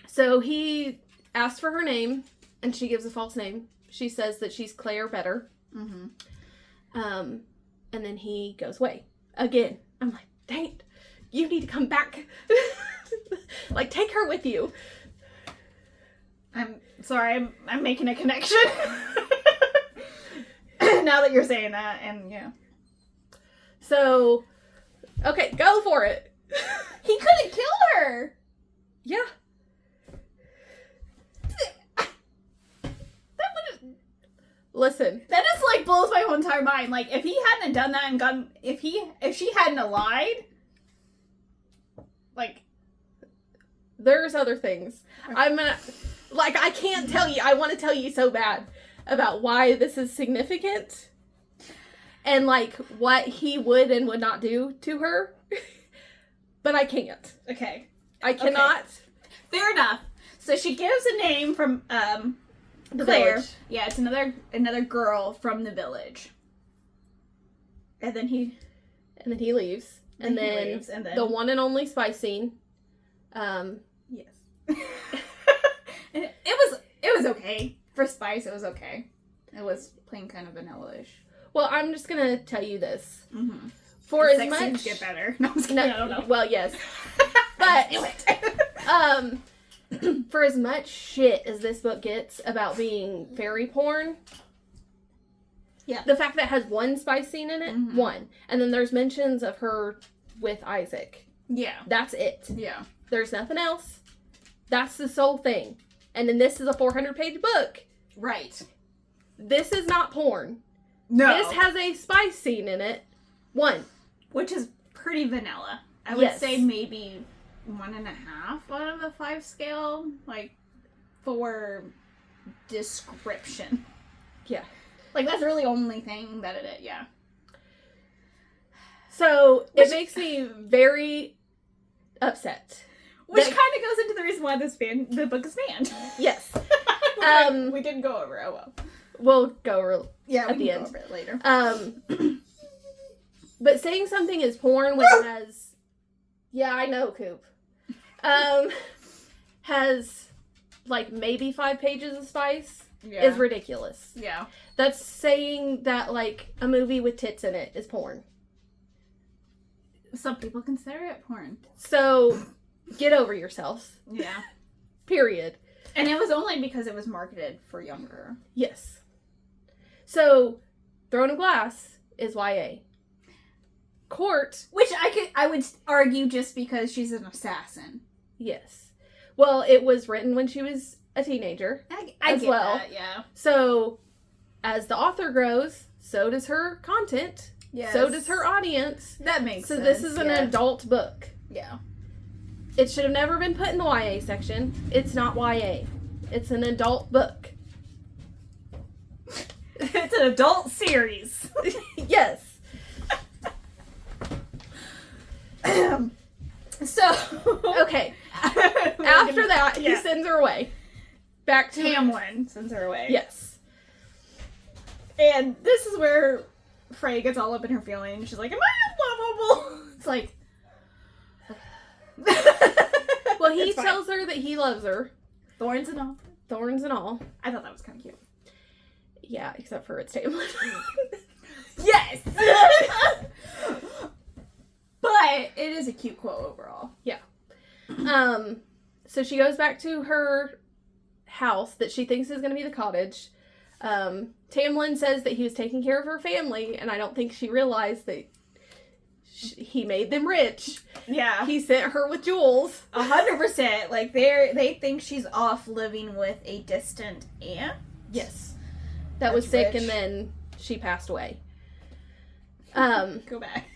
So he asks for her name, and she gives a false name. She says that she's Claire Better. Mm-hmm. And then he goes away. Again. I'm like, dang it. You need to come back. Take her with you. I'm sorry, I'm making a connection. Now that you're saying that, and yeah. So, okay, go for it. He could have killed her. Yeah. Listen. That just blows my whole entire mind. If he hadn't done that and gotten, if she hadn't lied, there's other things. I'm gonna, I can't tell you. I want to tell you so bad about why this is significant and what he would and would not do to her, but I can't. Okay. I cannot. Okay. Fair enough. So she gives a name from the Claire. Village. Yeah, it's another girl from the village. And then he leaves. And then the one and only spice scene. Yes. It was okay. For Spice, it was okay. It was plain kind of vanilla-ish. Well, I'm just gonna tell you this. Mm-hmm. For the as much scenes get better. No, I'm just kidding. I don't know. Well, yes. But for as much shit as this book gets about being fairy porn, yeah, the fact that it has one spice scene in it, one, and then there's mentions of her with Isaac. Yeah, that's it. Yeah, there's nothing else. That's the sole thing. And then this is a 400-page book. Right. This is not porn. No. This has a spice scene in it. One. Which is pretty vanilla. I would say maybe 1.5 out of a 5 scale. For description. Yeah. That's really the only thing that it is. Yeah. So, it makes me very upset. Which kind of goes into the reason why the book is banned. Yes. We didn't go over. Oh well. We'll go Yeah, at we the can end. go over it later. But saying something is porn when it has, yeah, I know, Coop, has like maybe 5 pages of spice is ridiculous. Yeah. That's saying that like a movie with tits in it is porn. Some people consider it porn. So get over yourselves. Yeah. Period. And it was only because it was marketed for younger. Yes. So Throne of Glass is YA. Court, Which I would argue just because she's an assassin. yes. Well, it was written when she was a teenager. I As get well. that, yeah. So as the author grows, so does her content. Yes. So does her audience. That makes sense. So this is an adult book. Yeah. It should have never been put in the YA section. It's not YA. It's an adult book. It's an adult series. Yes. So Okay. After that, he Yeah. sends her away. Back to Tamlin sends her away. Yes. And this is where Frey gets all up in her feelings. She's like, "Am I unlovable?" It's like, Well, he It's fine. tells her that he loves her, thorns and all. thorns and all. I thought that was kind of cute. Yeah, except for it's Tamlin. Yes. But it is a cute quote overall. So she goes back to her house that she thinks is going to be the cottage. Tamlin says that he was taking care of her family, and I don't think she realized that he made them rich. Yeah. He sent her with jewels. 100%. Like they think she's off living with a distant aunt. Yes. That was sick, rich. and then she passed away. Go back.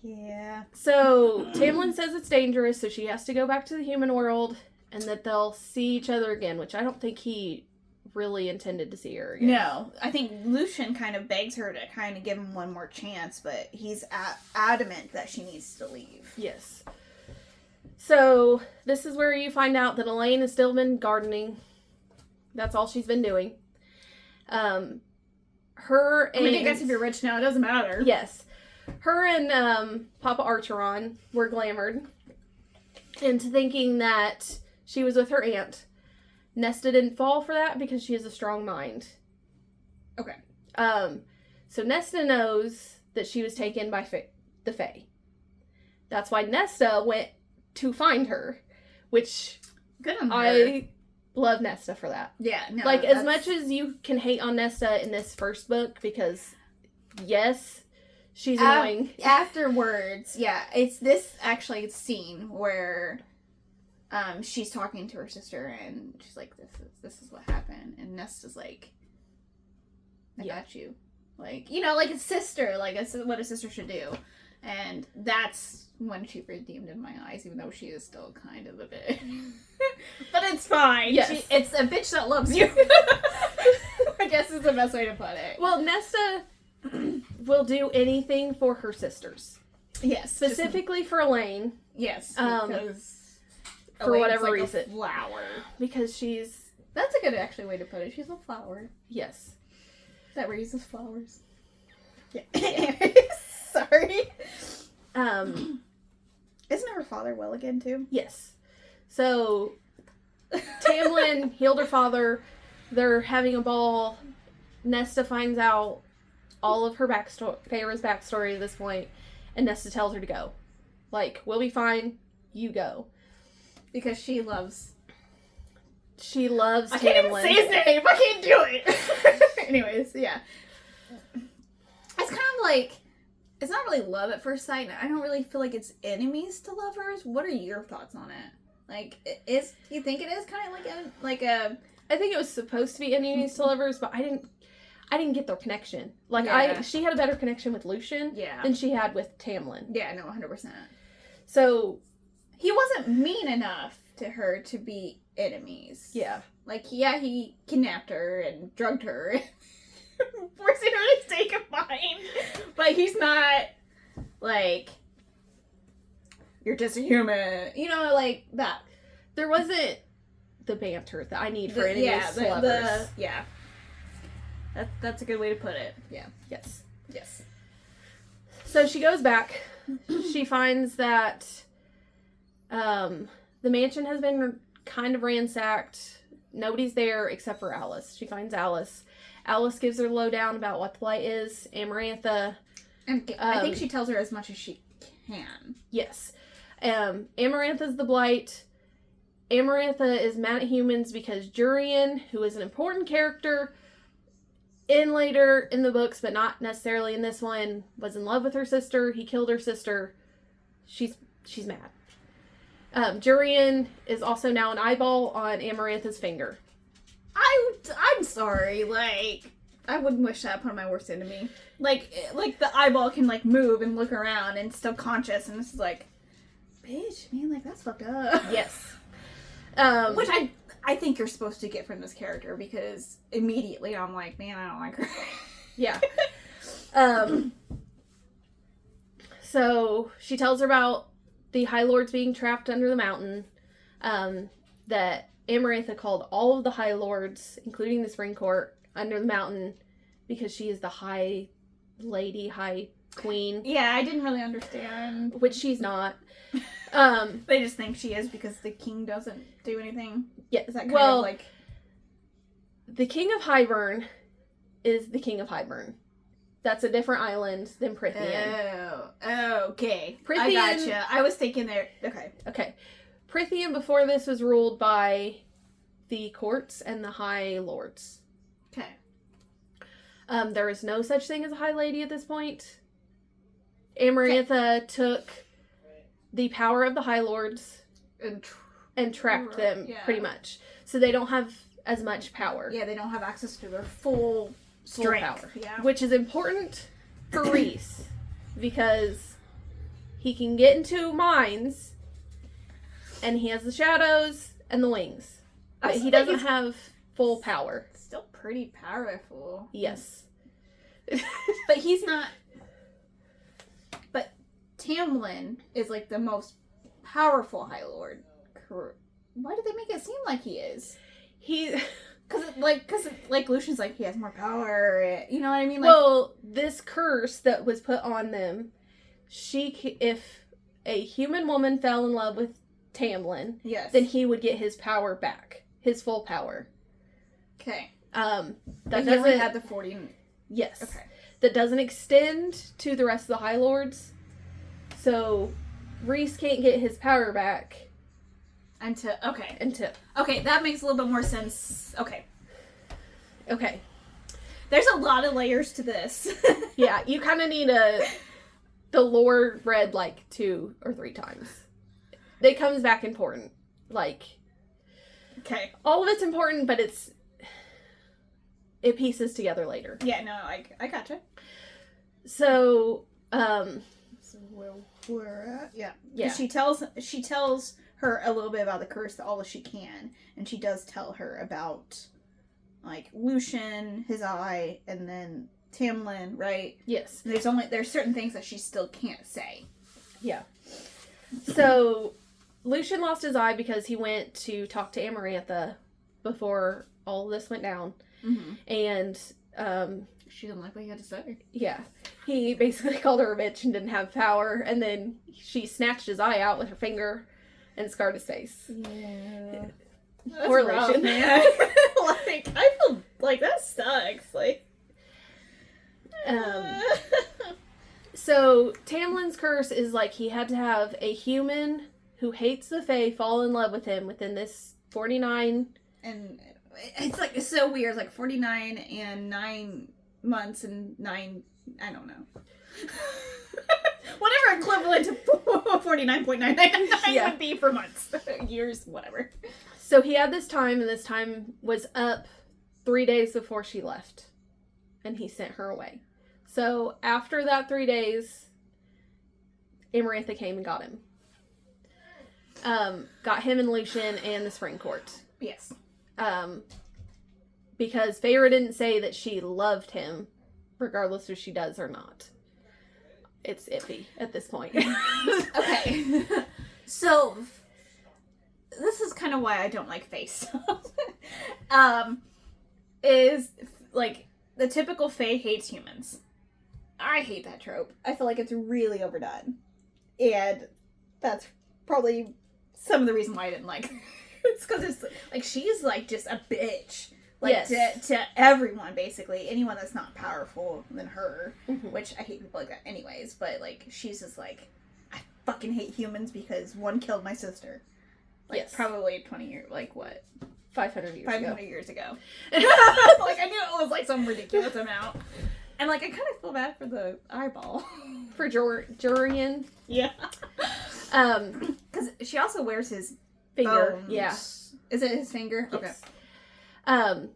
Yeah. So Tamlin says it's dangerous, so she has to go back to the human world, and that they'll see each other again, which I don't think he really intended to see her again. No, I think Lucian kind of begs her to kind of give him one more chance, but he's adamant that she needs to leave. Yes. So this is where you find out that Elaine has still been gardening. That's all she's been doing. Her and I guess if you're rich now, it doesn't matter. yes, her and Papa Archeron were glamored into thinking that she was with her aunt. Nesta didn't fall for that because she has a strong mind. Okay. So Nesta knows that she was taken by the Fae. That's why Nesta went to find her, which Good on her. I love Nesta for that. Yeah, no. Like, as much as you can hate on Nesta in this first book, because, yes, she's annoying. Afterwards, yeah, it's this actually scene where she's talking to her sister and she's like, this is what happened, and Nesta's like, I got you. Like, you know, like a sister, like it's what a sister should do. And that's when she redeemed in my eyes, even though she is still kind of a bit. But it's fine. Yes. It's a bitch that loves you. I guess is the best way to put it. Well, Nesta will do anything for her sisters. Yes. Specifically for Elaine. Yes. Because for Elaine's whatever like reason. A flower. Because she's... That's a good actually way to put it. She's a flower. Yes. That raises flowers. Yeah. Yes. Sorry. Isn't her father well again too? Yes. So, Tamlin healed her father. They're having a ball. Nesta finds out all of her backstory, Feyre's backstory at this point, and Nesta tells her to go. Like, we'll be fine. You go. Because she loves... She loves I Tamlin. can't even say his name. I can't do it. Anyways, yeah. It's kind of like... It's not really love at first sight. I don't really feel like it's enemies to lovers. What are your thoughts on it? Like, you think it is kind of like a... I think it was supposed to be enemies to lovers, but I didn't get their connection. Like, Yeah. she had a better connection with Lucian than she had with Tamlin. Yeah, no, 100%. So... He wasn't mean enough to her to be enemies. Yeah. Like, yeah, he kidnapped her and drugged her, forcing her to stay confined. But he's not, like, you're just a human. You know, like, that. There wasn't the banter that I need for enemies lovers. That's a good way to put it. Yeah. Yes. Yes. So she goes back. She finds that the mansion has been kind of ransacked. Nobody's there except for Alice. She finds Alice. Alice gives her lowdown about what the blight is. Amarantha. And I think she tells her as much as she can. Yes. Amarantha's the blight. Amarantha is mad at humans because Jurian, who is an important character later in the books, but not necessarily in this one, was in love with her sister. He killed her sister. She's mad. Jurian is also now an eyeball on Amarantha's finger. I'm sorry, like, I wouldn't wish that upon my worst enemy. Like the eyeball can, like, move and look around and still conscious, and this is like, bitch, man, like, that's fucked up. Yes. Which I think you're supposed to get from this character, because immediately I'm like, man, I don't like her. Yeah. So she tells her about the High Lords being trapped under the mountain, that Amarantha called all of the High Lords, including the Spring Court, under the mountain because she is the High Lady, High Queen. Yeah, I didn't really understand. Which she's not. They just think she is because the king doesn't do anything. Yeah, is that kind of like... The King of Highburn is the King of Highburn. That's a different island than Prithian. Oh, okay. Prithian, I gotcha. I was thinking there... Okay. Prithian before this was ruled by the courts and the High Lords. Okay. There is no such thing as a High Lady at this point. Amarantha took the power of the High Lords and trapped them, pretty much. So they don't have as much power. Yeah, they don't have access to their full strength. Power. Yeah. Which is important for Rhys, because he can get into mines, and he has the shadows and the wings. But he doesn't have full power. Still pretty powerful. Yes. But he's not... But Tamlin is, like, the most powerful High Lord. Why did they make it seem like he is? Because Lucian's like, he has more power. You know what I mean? Like, well, this curse that was put on them, if a human woman fell in love with Tamlin, yes, then he would get his power back. His full power. Okay. That he only had the 40... Yes. Okay. That doesn't extend to the rest of the High Lords. So, Rhys can't get his power back. Until. Okay, that makes a little bit more sense. Okay. There's a lot of layers to this. Yeah, you kind of need the lore read like 2 or 3 times. It comes back important. Like. Okay. All of it's important, but it pieces together later. Yeah, no, I gotcha. So where we're at? Yeah. Yeah. She tells her a little bit about the curse, all that she can, and she does tell her about, like, Lucian, his eye, and then Tamlin, right? Yes. There's certain things that she still can't say. Yeah. So Lucian lost his eye because he went to talk to Amarantha before all of this went down. Mm-hmm. And she didn't like what he had to say. Yeah. He basically called her a bitch and didn't have power, and then she snatched his eye out with her finger and scarred his face. Yeah. Poor Lucian. Man. Like, I feel like that sucks. Like, so Tamlin's curse is like he had to have a human who hates the Fae fall in love with him within this 49. And it's like, it's so weird. It's like 49 and 9 months and 9, I don't know. Whatever equivalent to 49.999 would be for months. Years, whatever. So he had this time, and this time was up 3 days before she left. And he sent her away. So after that 3 days, Amarantha came and got him. Got him and Lucian and the Spring Court. Yes. Because Feyre didn't say that she loved him, regardless if she does or not. It's iffy at this point. Okay. So, this is kind of why I don't like Fae stuff. Is like the typical Fae hates humans. I hate that trope. I feel like it's really overdone, and that's probably some of the reason why I didn't like. It's because it's like she's like just a bitch, like to everyone basically. Anyone that's not powerful than her, which I hate people like that anyways. But like she's just like, I fucking hate humans because one killed my sister. Like probably 20 years, like what? 500 years ago. Like I knew it was like some ridiculous amount. And like I kind of feel bad for the eyeball. For Jurian. Yeah. Because she also wears his finger. Bones. Yeah. Is it his finger? Yes. Okay.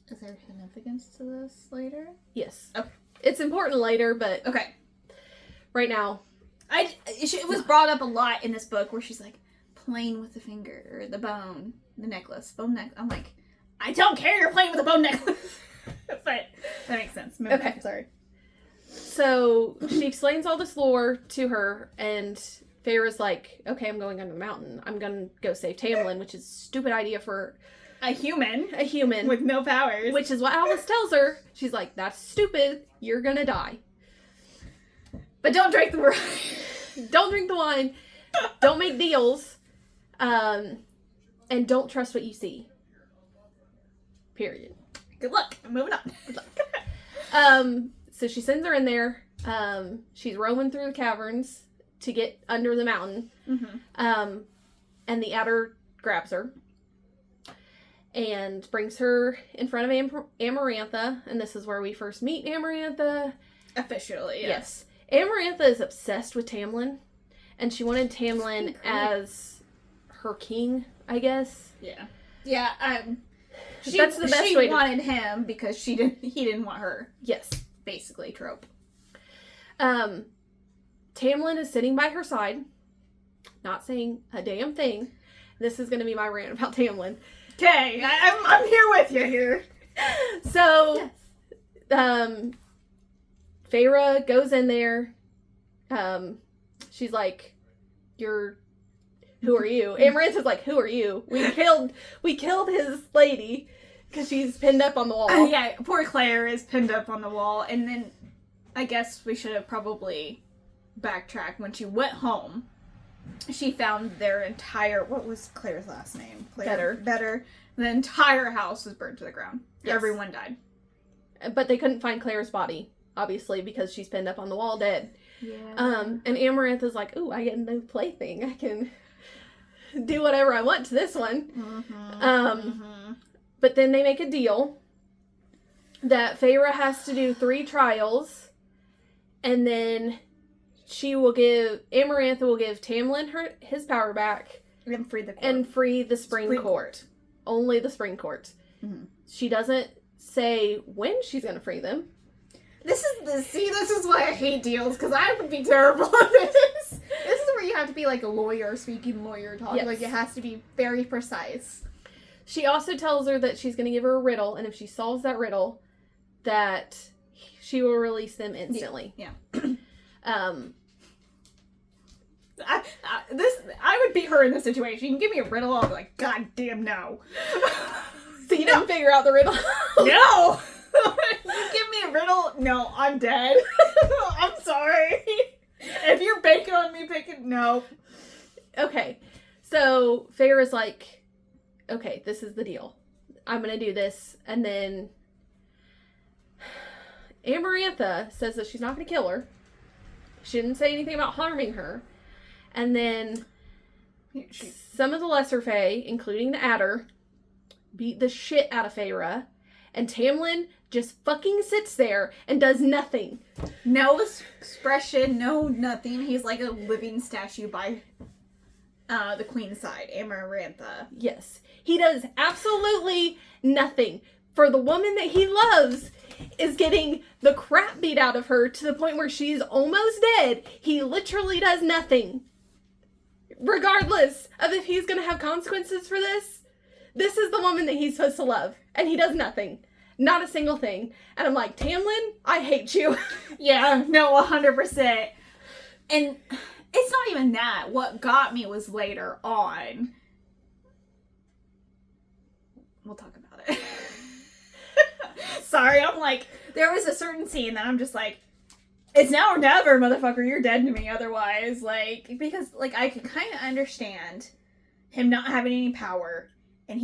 Is there significance to this later? Yes. Okay. It's important later, but okay. Right now, it was brought up a lot in this book where she's like playing with the finger or the bone, the necklace, bone necklace. I'm like, I don't care. You're playing with a bone necklace. But that makes sense. Okay. On, sorry. So she explains all this lore to her, and Feyre's like, okay, I'm going under the mountain. I'm going to go save Tamlin, which is a stupid idea for a human. With no powers. Which is what Alice tells her. She's like, that's stupid. You're going to die. But don't drink the wine. Don't drink the wine. Don't make deals. And don't trust what you see. Period. Good luck. I'm moving on. Good luck. So she sends her in there. She's roaming through the caverns to get under the mountain. Mm-hmm. And the adder grabs her and brings her in front of Amarantha. And this is where we first meet Amarantha. Officially, yes. Amarantha is obsessed with Tamlin. And she wanted Tamlin as her king, I guess. Yeah. Yeah, that's the best she way. She wanted him because he didn't want her. Yes. Basically, trope. Tamlin is sitting by her side, not saying a damn thing. This is going to be my rant about Tamlin. Okay, I'm here with you here. So, Feyre goes in there. She's like, who are you? Amarantha's like, who are you? We killed his lady because she's pinned up on the wall. Yeah, poor Claire is pinned up on the wall, and then I guess we should have probably backtracked. When she went home, she found their entire, what was Claire's last name? Better. The entire house was burned to the ground. Yes. Everyone died. But they couldn't find Claire's body, obviously, because she's pinned up on the wall dead. Yeah. And Amarantha's like, ooh, I get a new plaything. I can do whatever I want to this one. Mm-hmm. But then they make a deal that Feyre has to do 3 trials, and then Amarantha will give Tamlin his power back. And free the court. And free the Spring Court. Only the Spring Court. Mm-hmm. She doesn't say when she's going to free them. This is why I hate deals, because I would be terrible at this. This is where you have to be like a lawyer, speaking lawyer talk. Yes. Like, it has to be very precise. She also tells her that she's going to give her a riddle, and if she solves that riddle, that she will release them instantly. Yeah. I would beat her in this situation. You can give me a riddle, I'll be like, God damn no. So you didn't figure out the riddle? No! You give me a riddle, no, I'm dead. I'm sorry. If you're banking on me picking, no. Okay, so Feyre's like, okay, this is the deal. I'm gonna do this, and then Amarantha says that she's not gonna kill her. She didn't say anything about harming her. And then some of the lesser Fae, including the Adder, beat the shit out of Feyre, and Tamlin just fucking sits there and does nothing. No expression, no nothing. He's like a living statue by the queen's side, Amarantha. Yes. He does absolutely nothing. For the woman that he loves is getting the crap beat out of her to the point where she's almost dead. He literally does nothing. Regardless of if he's going to have consequences for this, this is the woman that he's supposed to love. And he does nothing. Not a single thing. And I'm like, Tamlin, I hate you. Yeah, no, 100%. And it's not even that. What got me was later on. we'll talk about it. Sorry, I'm like, there was a certain scene that I'm just like, it's now or never, motherfucker, you're dead to me otherwise. Like, because, like, I could kind of understand him not having any power, and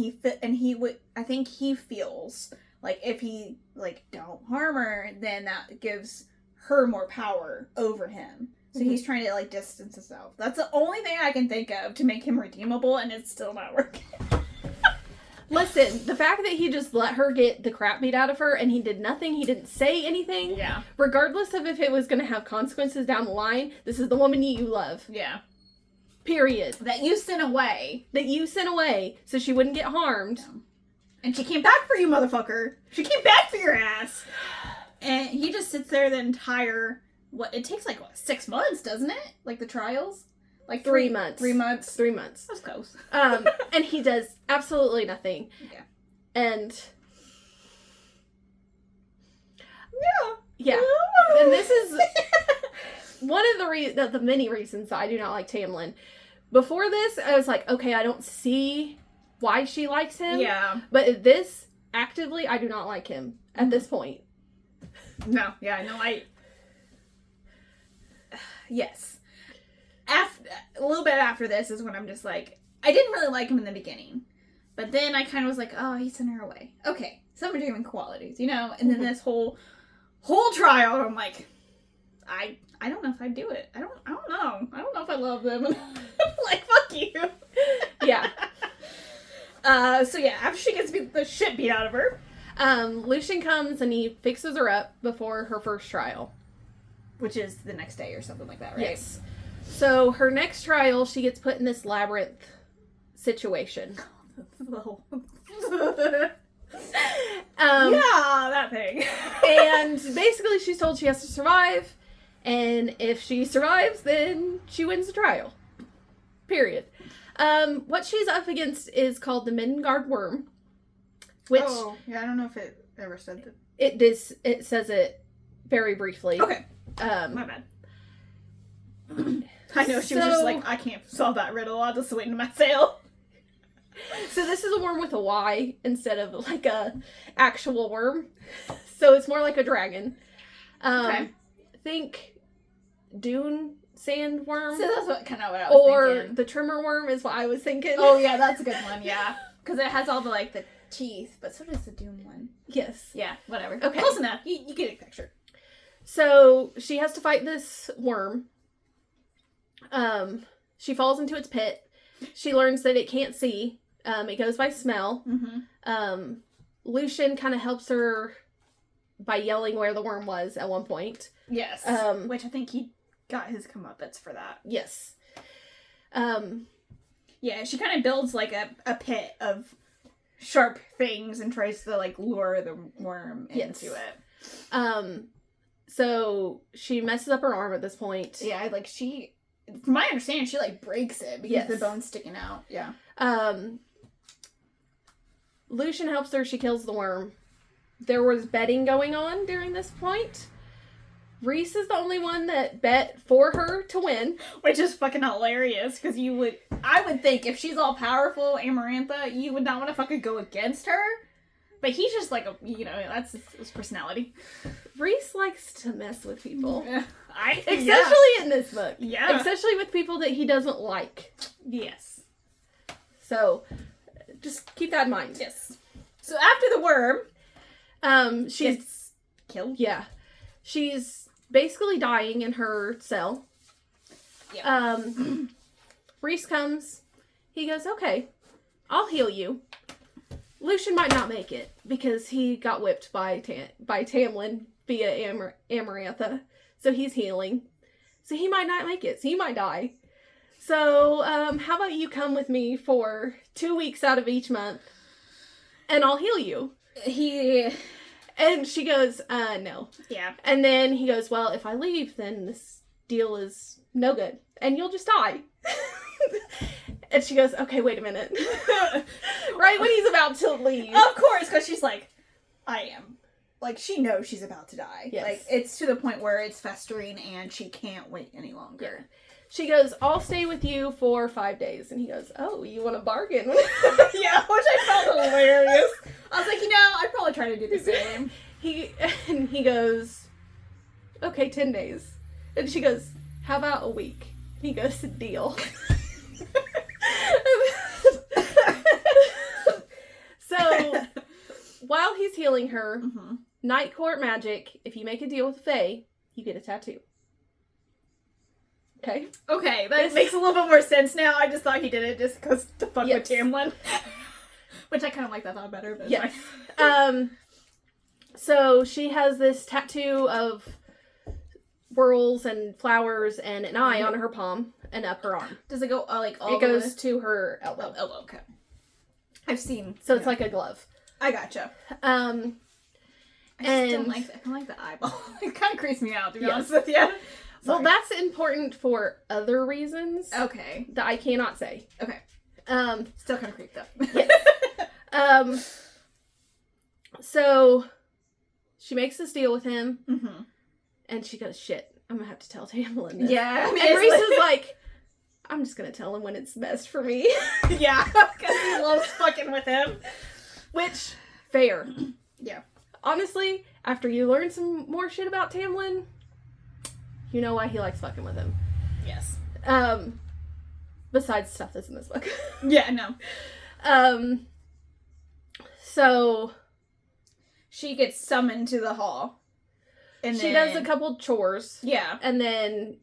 I think he feels like if he, like, don't harm her, then that gives her more power over him. So he's trying to, like, distance himself. That's the only thing I can think of to make him redeemable, and it's still not working. Listen, the fact that he just let her get the crap beat out of her and he did nothing, he didn't say anything. Yeah. Regardless of if it was going to have consequences down the line, this is the woman you love. Yeah. Period. That you sent away. That you sent away so she wouldn't get harmed. Yeah. And she came back for you, motherfucker. She came back for your ass. And he just sits there the entire, it takes like, 6 months, doesn't it? Like the trials? Like 3 months. 3 months. 3 months. That's close. And he does absolutely nothing. Yeah. And... Yeah. Yeah. And this is one of the many reasons I do not like Tamlin. Before this, I was like, okay, I don't see why she likes him. Yeah. But this, actively, I do not like him at this point. No. Yeah, no, yes. A little bit after this is when I'm just like, I didn't really like him in the beginning. But then I kind of was like, oh, he sent her away. Okay. Some redeeming qualities, you know? And then this whole trial, I'm like, I don't know if I'd do it. I don't know. I don't know if I love them. Like, fuck you. Yeah. So yeah, after she gets the shit beat out of her. Lucian comes and he fixes her up before her first trial. Which is the next day or something like that, right? Yes. So her next trial, she gets put in this labyrinth situation. Yeah, that thing. And basically she's told she has to survive, and if she survives, then she wins the trial. Period. What she's up against is called the Midgard worm, which... Oh, yeah, I don't know if it ever said that. It says it very briefly. Okay. My bad. I know, she was just like, I can't solve that riddle, I'll just wait in my sail. So this is a worm with a Y instead of like a actual worm. So it's more like a dragon. Okay. Think dune sandworm. So that's what I was thinking. Or the trimmer worm is what I was thinking. Oh yeah, that's a good one, yeah. Because it has all the teeth, but so does the dune one. Yes. Yeah, whatever. Okay. Close enough. You get a picture. So she has to fight this worm. She falls into its pit. She learns that it can't see. It goes by smell. Mm-hmm. Lucian kind of helps her by yelling where the worm was at one point. Yes. Which I think he got his comeuppance for that. Yes. Yeah, she kind of builds like a pit of sharp things and tries to lure the worm into it. So she messes up her arm at this point. Yeah, from my understanding, she breaks it because the bone's sticking out. Yeah. Lucian helps her. She kills the worm. There was betting going on during this point. Reese is the only one that bet for her to win. Which is fucking hilarious, because I would think if she's all powerful, Amarantha, you would not want to fucking go against her. But he's just that's his personality. Reese likes to mess with people. Especially in this book. Yeah. Especially with people that he doesn't like. Yes. So, just keep that in mind. Yes. So after the worm, she's killed. Yeah. She's basically dying in her cell. Yeah. Reese comes. He goes, okay, I'll heal you. Lucian might not make it because he got whipped by Tamlin via Amarantha. So he's healing. So he might not make it. So he might die. So how about you come with me for 2 weeks out of each month and I'll heal you. And she goes, no. Yeah. And then he goes, well, if I leave, then this deal is no good. And you'll just die. And she goes, okay, wait a minute. Right when he's about to leave. Of course, because she's like, I am like, she knows she's about to die. Yes. Like, it's to the point where it's festering and she can't wait any longer. Yeah. She goes, I'll stay with you for 5 days. And he goes, oh, you want to bargain? Yeah, which I felt hilarious. I was like, I'd probably try to do the same. He goes, okay, 10 days. And she goes, how about a week? He goes, deal. So, while he's healing her, Night Court magic, if you make a deal with Faye, you get a tattoo. Okay? Okay, that makes a little bit more sense now. I just thought he did it just because to fuck with Tamlin. Which I kind of like that thought better, but yes. So she has this tattoo of whorls and flowers and an eye on her palm and up her arm. Does it go like all It goes to her elbow. Elbow, okay. I've seen. So it's like a glove. I gotcha. I just don't like that. I don't like the eyeball. It kind of creeps me out, to be honest with you. Well, that's important for other reasons. Okay. That I cannot say. Okay. Still kind of creeped up. Yes. So she makes this deal with him, and she goes, "Shit, I'm gonna have to tell Tamlin this." Yeah. And Reese is like, "I'm just gonna tell him when it's best for me." Yeah, because he loves fucking with him. Which, fair. Yeah. Honestly, after you learn some more shit about Tamlin, you know why he likes fucking with him. Yes. Besides stuff that's in this book. Yeah, no. So she gets summoned to the hall. And she does a couple chores. Yeah. And then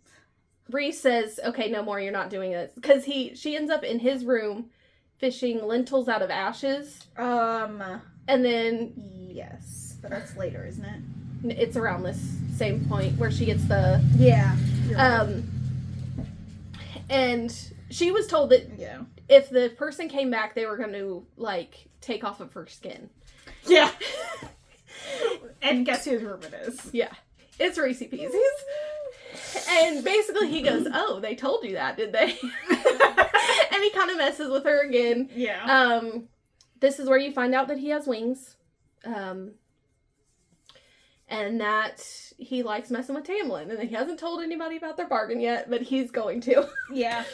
Reese says, okay, no more, you're not doing this. Because she ends up in his room fishing lentils out of ashes. And then... Yes. But that's later, isn't it? It's around this same point where she gets the... Yeah. Right. And she was told that if the person came back, they were going to, like, take off of her skin. Yeah. And guess whose room it is? Yeah. It's Reese Peasies. And basically he goes, oh, they told you that, did they? And he kind of messes with her again. Yeah. This is where you find out that he has wings. And that he likes messing with Tamlin. And he hasn't told anybody about their bargain yet, but he's going to. Yeah.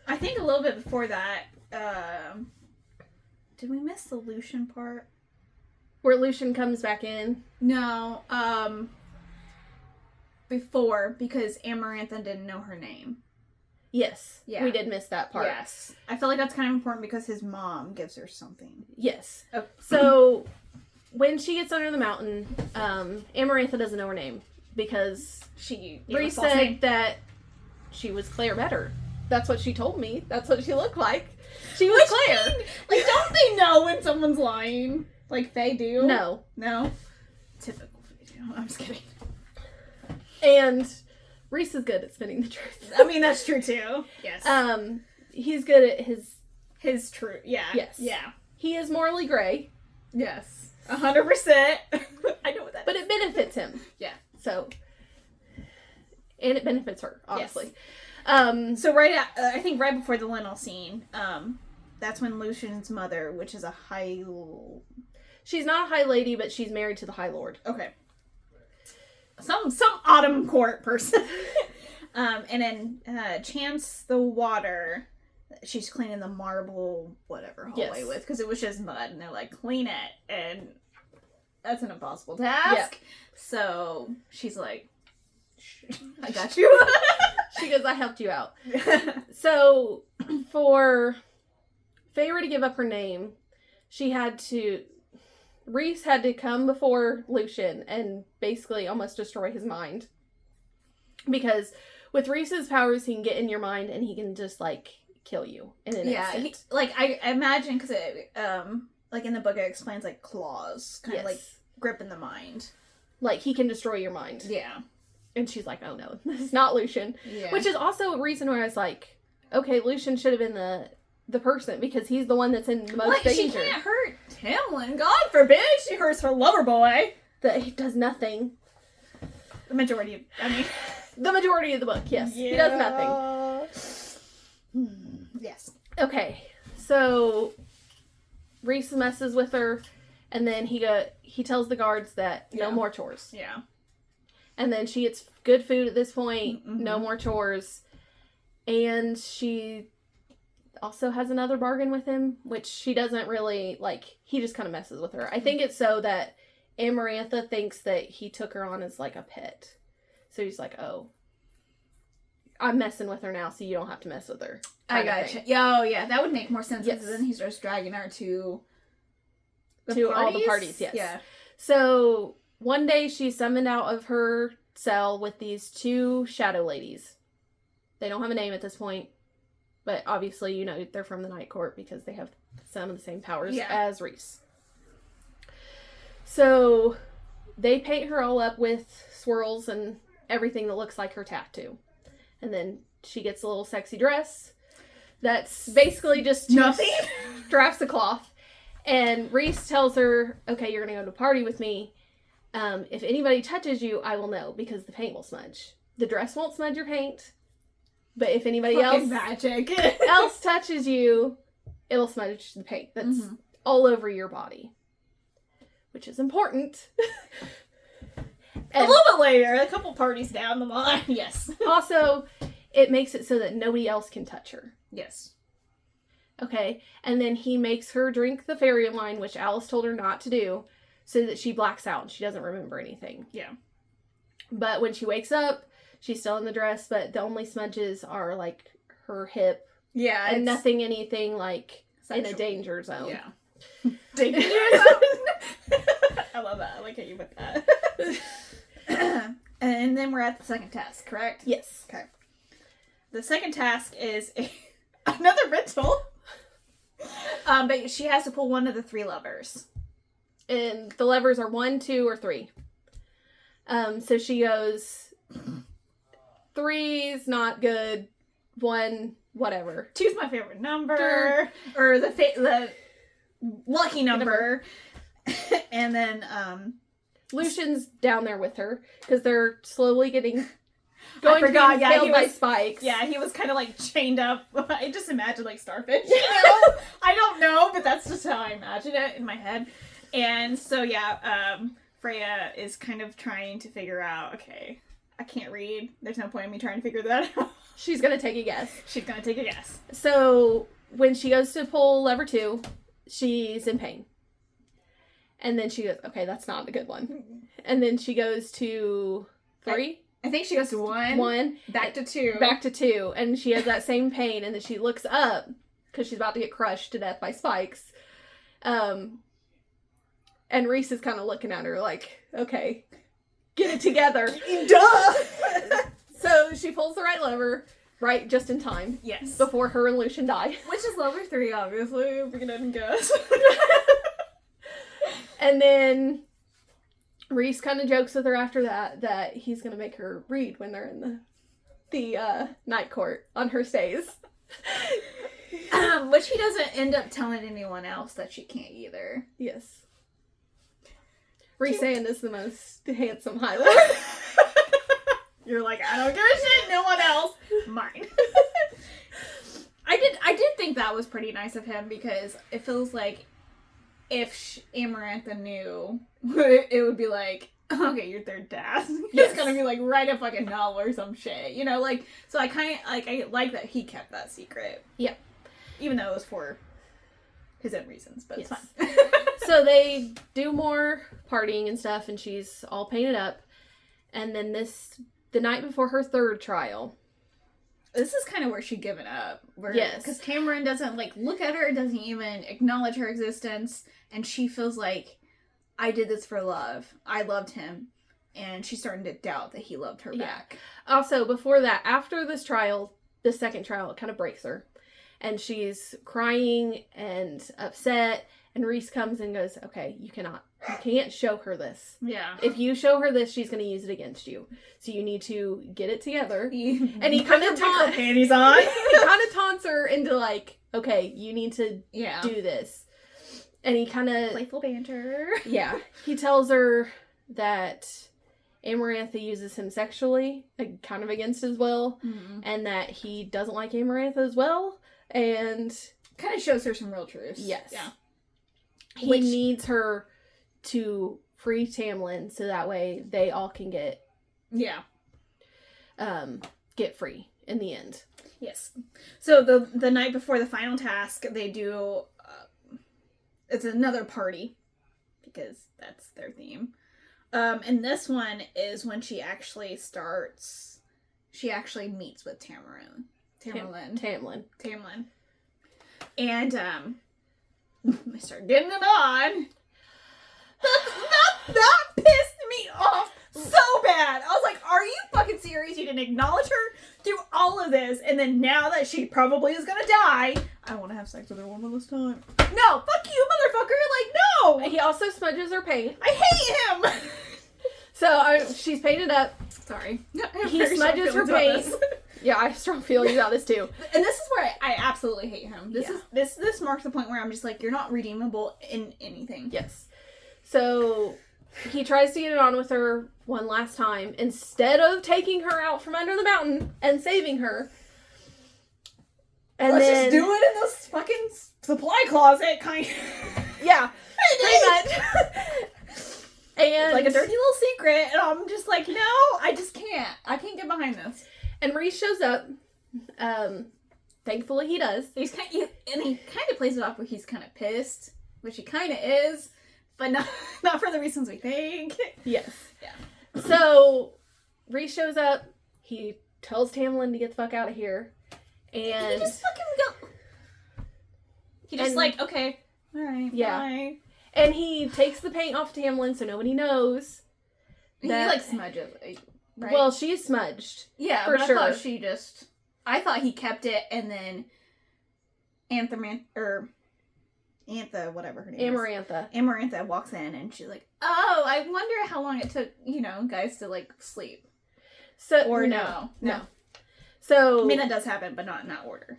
I think a little bit before that, did we miss the Lucian part? Where Lucian comes back in? No, before, because Amarantha didn't know her name. Yes. Yeah. We did miss that part. Yes. I feel like that's kind of important because his mom gives her something. Yes. Oh. So, when she gets under the mountain, Amarantha doesn't know her name because Reese said that she was Claire Better. That's what she told me. That's what she looked like. She was Claire. Like, don't they know when someone's lying? Like, they do? No. No? Typical Faye do. I'm just kidding. And Reese is good at spinning the truth. I mean, that's true, too. Yes. He's good at his truth. Yeah. Yes. Yeah. He is morally gray. Yes. 100%. I know what that but is. it benefits him. Yeah. So, and it benefits her, honestly. Yes. So I think right before the Lentil scene, that's when Lucian's mother, which is a high... She's not a high lady, but she's married to the High Lord. Okay. Some autumn court person. And then Chance the Water, she's cleaning the marble whatever hallway with, because it was just mud, and they're like, clean it, and that's an impossible task. Yep. So she's like, I got you. She goes, I helped you out. So, for Feyre to give up her name, Reese had to come before Lucian and basically almost destroy his mind. Because with Reese's powers, he can get in your mind and he can just, like, kill you in an instant. I imagine, because like in the book it explains, like, claws, kind of like grip in the mind. Like, he can destroy your mind. Yeah. And she's like, oh no, this is not Lucian. Yeah. Which is also a reason where I was like, okay, Lucian should have been the person, because he's the one that's in the most danger. She can't hurt Tamlin. God forbid she hurts her lover boy. That he does nothing. The majority of the book, yes. Yeah. He does nothing. Yes. Okay, so Reese messes with her, And then he tells the guards that no more chores. Yeah. And then she eats good food at this point, no more chores. And she also has another bargain with him, which she doesn't really, like, he just kind of messes with her. I think it's so that Amarantha thinks that he took her on as, like, a pet. So he's like, oh, I'm messing with her now, so you don't have to mess with her. I gotcha. Oh, yeah, that would make more sense. Yes. Because then he starts dragging her to all the parties, yes. Yeah. So one day she's summoned out of her cell with these 2 shadow ladies. They don't have a name at this point, but obviously, you know, they're from the Night Court because they have some of the same powers as Reese. So they paint her all up with swirls and everything that looks like her tattoo. And then she gets a little sexy dress that's basically just 2 straps of cloth. And Reese tells her, okay, you're going to go to a party with me. If anybody touches you, I will know because the paint will smudge. The dress won't smudge your paint. But if anybody else touches you, it'll smudge the paint that's all over your body. Which is important. A little bit later, a couple parties down the line. Yes. Also, it makes it so that nobody else can touch her. Yes. Okay. And then he makes her drink the fairy wine, which Alice told her not to do, so that she blacks out and she doesn't remember anything. Yeah. But when she wakes up, she's still in the dress, but the only smudges are, like, her hip. Yeah. And nothing anything, like, sexual. in a danger zone. Yeah. Danger zone? I love that. I like how you put that. And then we're at the second task, correct? Yes. Okay. The second task is another ritual. But she has to pull one of the 3 levers. And the levers are 1, 2, or 3. So she goes, 3's not good, 1, whatever. 2's my favorite number. Or the lucky number. And then, Lucian's down there with her, because they're slowly going I forgot, to be impaled by spikes. Yeah, he was kind of, like, chained up. I just imagine, like, starfish, you know? I don't know, but that's just how I imagine it in my head. And so, yeah, Freya is kind of trying to figure out, okay, I can't read. There's no point in me trying to figure that out. She's going to take a guess. She's going to take a guess. So, when she goes to pull lever 2, she's in pain. And then she goes, okay, that's not a good one. And then she goes to 3. I think she goes to 1. 1. Back to 2. Back to 2. And she has that same pain. And then she looks up, because she's about to get crushed to death by spikes. And Reese is kind of looking at her like, okay, get it together. Duh! So she pulls the right lever, right, just in time. Yes. Before her and Lucian die. Which is lever 3, obviously, if we can guess. And then Reese kind of jokes with her after that he's going to make her read when they're in the night court on her stays. Which he doesn't end up telling anyone else that she can't either. Yes. Reese Ann is the most handsome High Lord. You're like, I don't give a shit, no one else. Mine. I did think that was pretty nice of him, because it feels like if Amarantha knew, it would be like, okay, your third task. Yes. It's gonna be like, write a fucking novel or some shit, you know, like, so I kind of, like, I like that he kept that secret. Yeah. Even though it was for his own reasons, but yes. It's fine. So they do more partying and stuff, and she's all painted up. And then the night before her 3rd trial. This is kind of where she'd given up. Yes. Because Cameron doesn't, like, look at her, doesn't even acknowledge her existence, and she feels like, I did this for love. I loved him. And she's starting to doubt that he loved her back. Also, before that, after this trial, the second trial, it kind of breaks her. And she's crying and upset, and Reese comes and goes, okay, you can't show her this. Yeah. If you show her this, she's going to use it against you. So you need to get it together. And he kind of taunts panties on. He kind of taunts her into like, okay, you need to do this. And he kind of... Playful banter. Yeah. He tells her that Amarantha uses him sexually, like, kind of against his will, and that he doesn't like Amarantha as well, and... Kind of shows her some real truths. Yes. Yeah. He needs her to free Tamlin so that way they all can get free in the end. Yes. So the night before the final task, they do it's another party because that's their theme. And this one is when she actually meets with Tamlin. And they start getting it on. That pissed me off so bad. I was like, are you fucking serious? You didn't acknowledge her through all of this, and then now that she probably is gonna die, I want to have sex with her one last time. No, fuck you, motherfucker. Like, no. He also smudges her paint. I hate him. So she's painted up. Sorry. He smudges her paint. Yeah, I have strong feelings about this too. And this is where I absolutely hate him. This marks the point where I'm just like, you're not redeemable in anything. Yes. So he tries to get it on with her one last time instead of taking her out from under the mountain and saving her. And Let's then, just do it in this fucking supply closet, kind of. Yeah, pretty much. And like a dirty little secret, and I'm just like, no, I just can't. I can't get behind this. And Rhys shows up. Thankfully, he does. He kind of plays it off where he's kind of pissed, which he kind of is, but not for the reasons we think. Yes. Yeah. So Rhys shows up. He tells Tamlin to get the fuck out of here, and he just fucking go. He just like, okay, all right, yeah. Bye. And he takes the paint off Tamlin so nobody knows. That, he like smudges. Right? Well, she's smudged. Yeah, for but sure. I thought he kept it, and then Antha, whatever her name is. Amarantha walks in, and she's like, oh, I wonder how long it took, guys to, like, sleep. So or no. So I mean, that does happen, but not in that order.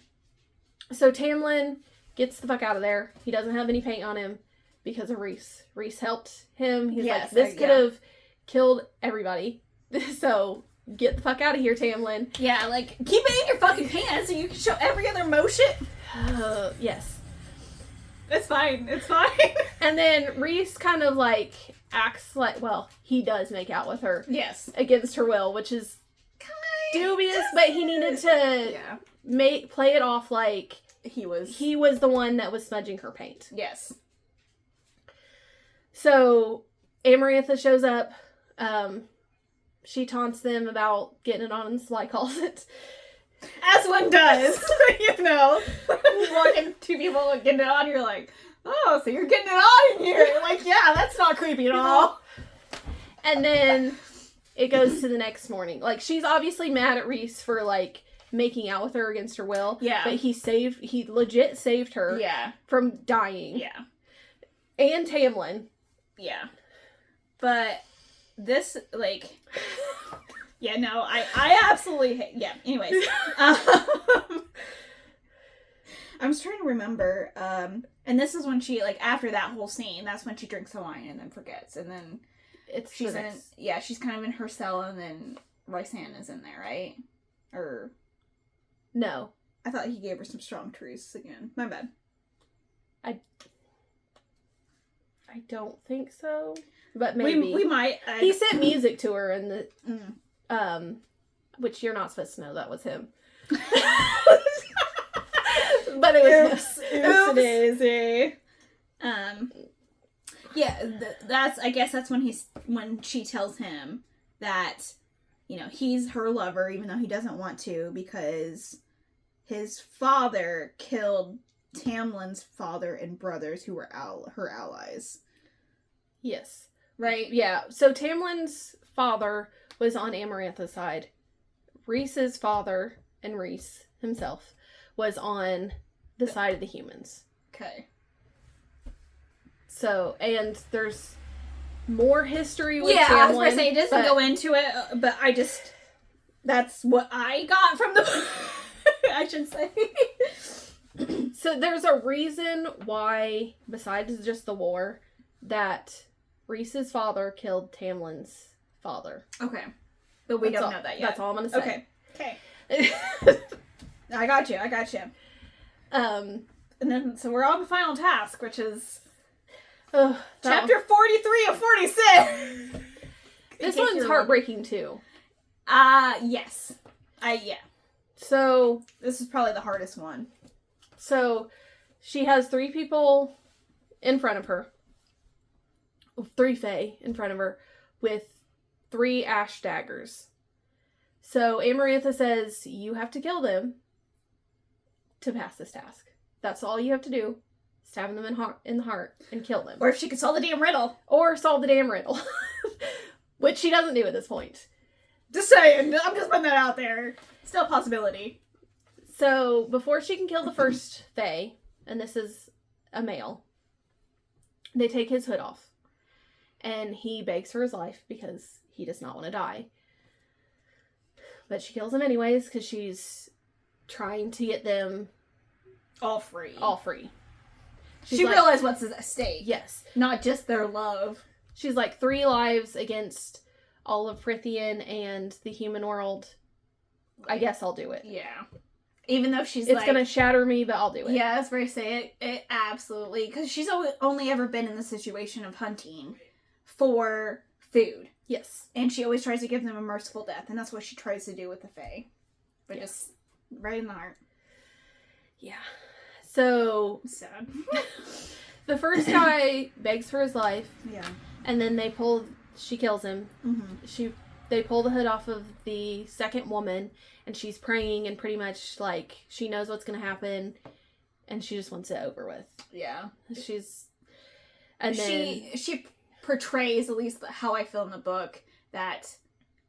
So Tamlin gets the fuck out of there. He doesn't have any paint on him because of Rhys. Rhys helped him. He's like, this could have killed everybody. So get the fuck out of here, Tamlin. Yeah, like, keep it in your fucking pants so you can show every other motion. Yes. It's fine. And then Rhys kind of, like, acts like, well, he does make out with her. Yes. Against her will, which is dubious, but he needed to play it off like he was the one that was smudging her paint. Yes. So Amarantha shows up. She taunts them about getting it on in the supply closet. As one does. Walking two people getting it on, you're like, oh, so you're getting it on in here. Like, yeah, that's not creepy at all. And then it goes to the next morning. Like, she's obviously mad at Rhys for, like, making out with her against her will. Yeah. But he legit saved her. Yeah. From dying. Yeah. And Tamlin. Yeah. But this, like... Yeah, no, I absolutely hate... Yeah, anyways. I'm just trying to remember. And this is when she, like, after that whole scene, that's when she drinks the wine and then forgets. And then she's kind of in her cell, and then Rhysand is in there, right? Or... No. I thought he gave her some strong truths again. My bad. I don't think so. But maybe. We might. He sent music to her in the... which you're not supposed to know that was him. But it was Oops daisy. Yeah, I guess that's when she tells him that, he's her lover, even though he doesn't want to, because his father killed Tamlin's father and brothers who were her allies. Yes. Right? Yeah. So Tamlin's father was on Amarantha's side. Rhys's father and Rhys himself was on the side of the humans. Okay. So, and there's more history with Tamlin. Yeah, I was going to say, it doesn't go into it, but that's what I got from the I should say. So there's a reason why, besides just the war, that Rhys's father killed Tamlin's father. Okay. But we don't know that yet. That's all I'm going to say. Okay. I got you. And then, so we're on the final task, which is Ugh, Chapter 43 of 46. This one's heartbreaking too. Yes. Yeah. So This is probably the hardest one. So she has 3 people in front of her. 3 Fae in front of her with 3 ash daggers. So Amarantha says, you have to kill them to pass this task. That's all you have to do. Stab them in the heart and kill them. Or if she could solve the damn riddle. Or solve the damn riddle. Which she doesn't do at this point. Just saying. I'm just putting that out there. Still a possibility. So, before she can kill the first Fae, and this is a male, they take his hood off. And he begs for his life because he does not want to die. But she kills him anyways because she's trying to get them all free. She realized what's at stake. Yes. Not just their love. She's like 3 lives against all of Prithian and the human world. I guess I'll do it. Yeah. Even though she's it's gonna shatter me, but I'll do it. Yeah, that's where I say it absolutely. Because she's only ever been in the situation of hunting for food. Yes. And she always tries to give them a merciful death. And that's what she tries to do with the Fae. But just right in the heart. Yeah. So sad. The first guy begs for his life. Yeah. And then she kills him. Mm-hmm. They pull the hood off of the second woman, and she's praying, and pretty much, like, she knows what's going to happen, and she just wants it over with. Yeah. And then... She portrays, at least how I feel in the book, that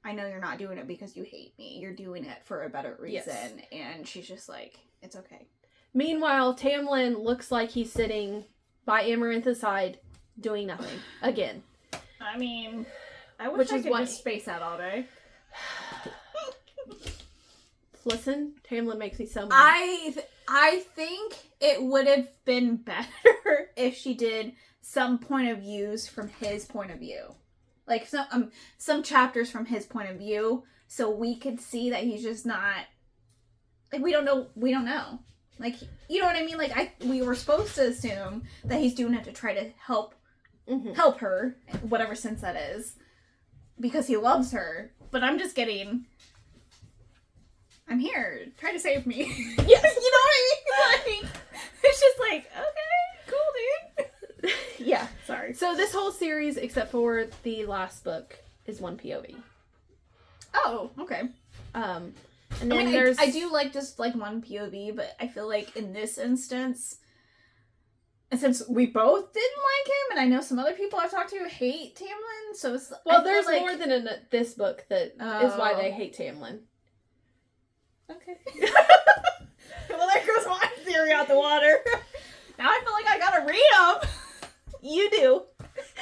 I know you're not doing it because you hate me. You're doing it for a better reason. Yes. And she's just like, it's okay. Meanwhile, Tamlin looks like he's sitting by Amarantha's side, doing nothing. Again. I mean... I wish I could just space out all day. Listen, Tamlin makes me so mad. I think it would have been better if she did some point of views from his point of view. Like, some chapters from his point of view, so we could see that he's just not... Like, we don't know. Like, you know what I mean? Like, we were supposed to assume that he's doing it to try to help her, whatever sense that is. Because he loves her. But I'm just getting... I'm here. Try to save me. Yes. You know what I mean? Like, it's just like, okay, cool, dude. Yeah. Sorry. So this whole series, except for the last book, is one POV. Oh, okay. And then I do like just like one POV, but I feel like in this instance... And since we both didn't like him, and I know some other people I've talked to hate Tamlin, so it's... Well, there's more than in this book that is why they hate Tamlin. Okay. Well, there goes my theory out the water. Now I feel like I gotta read them. You do.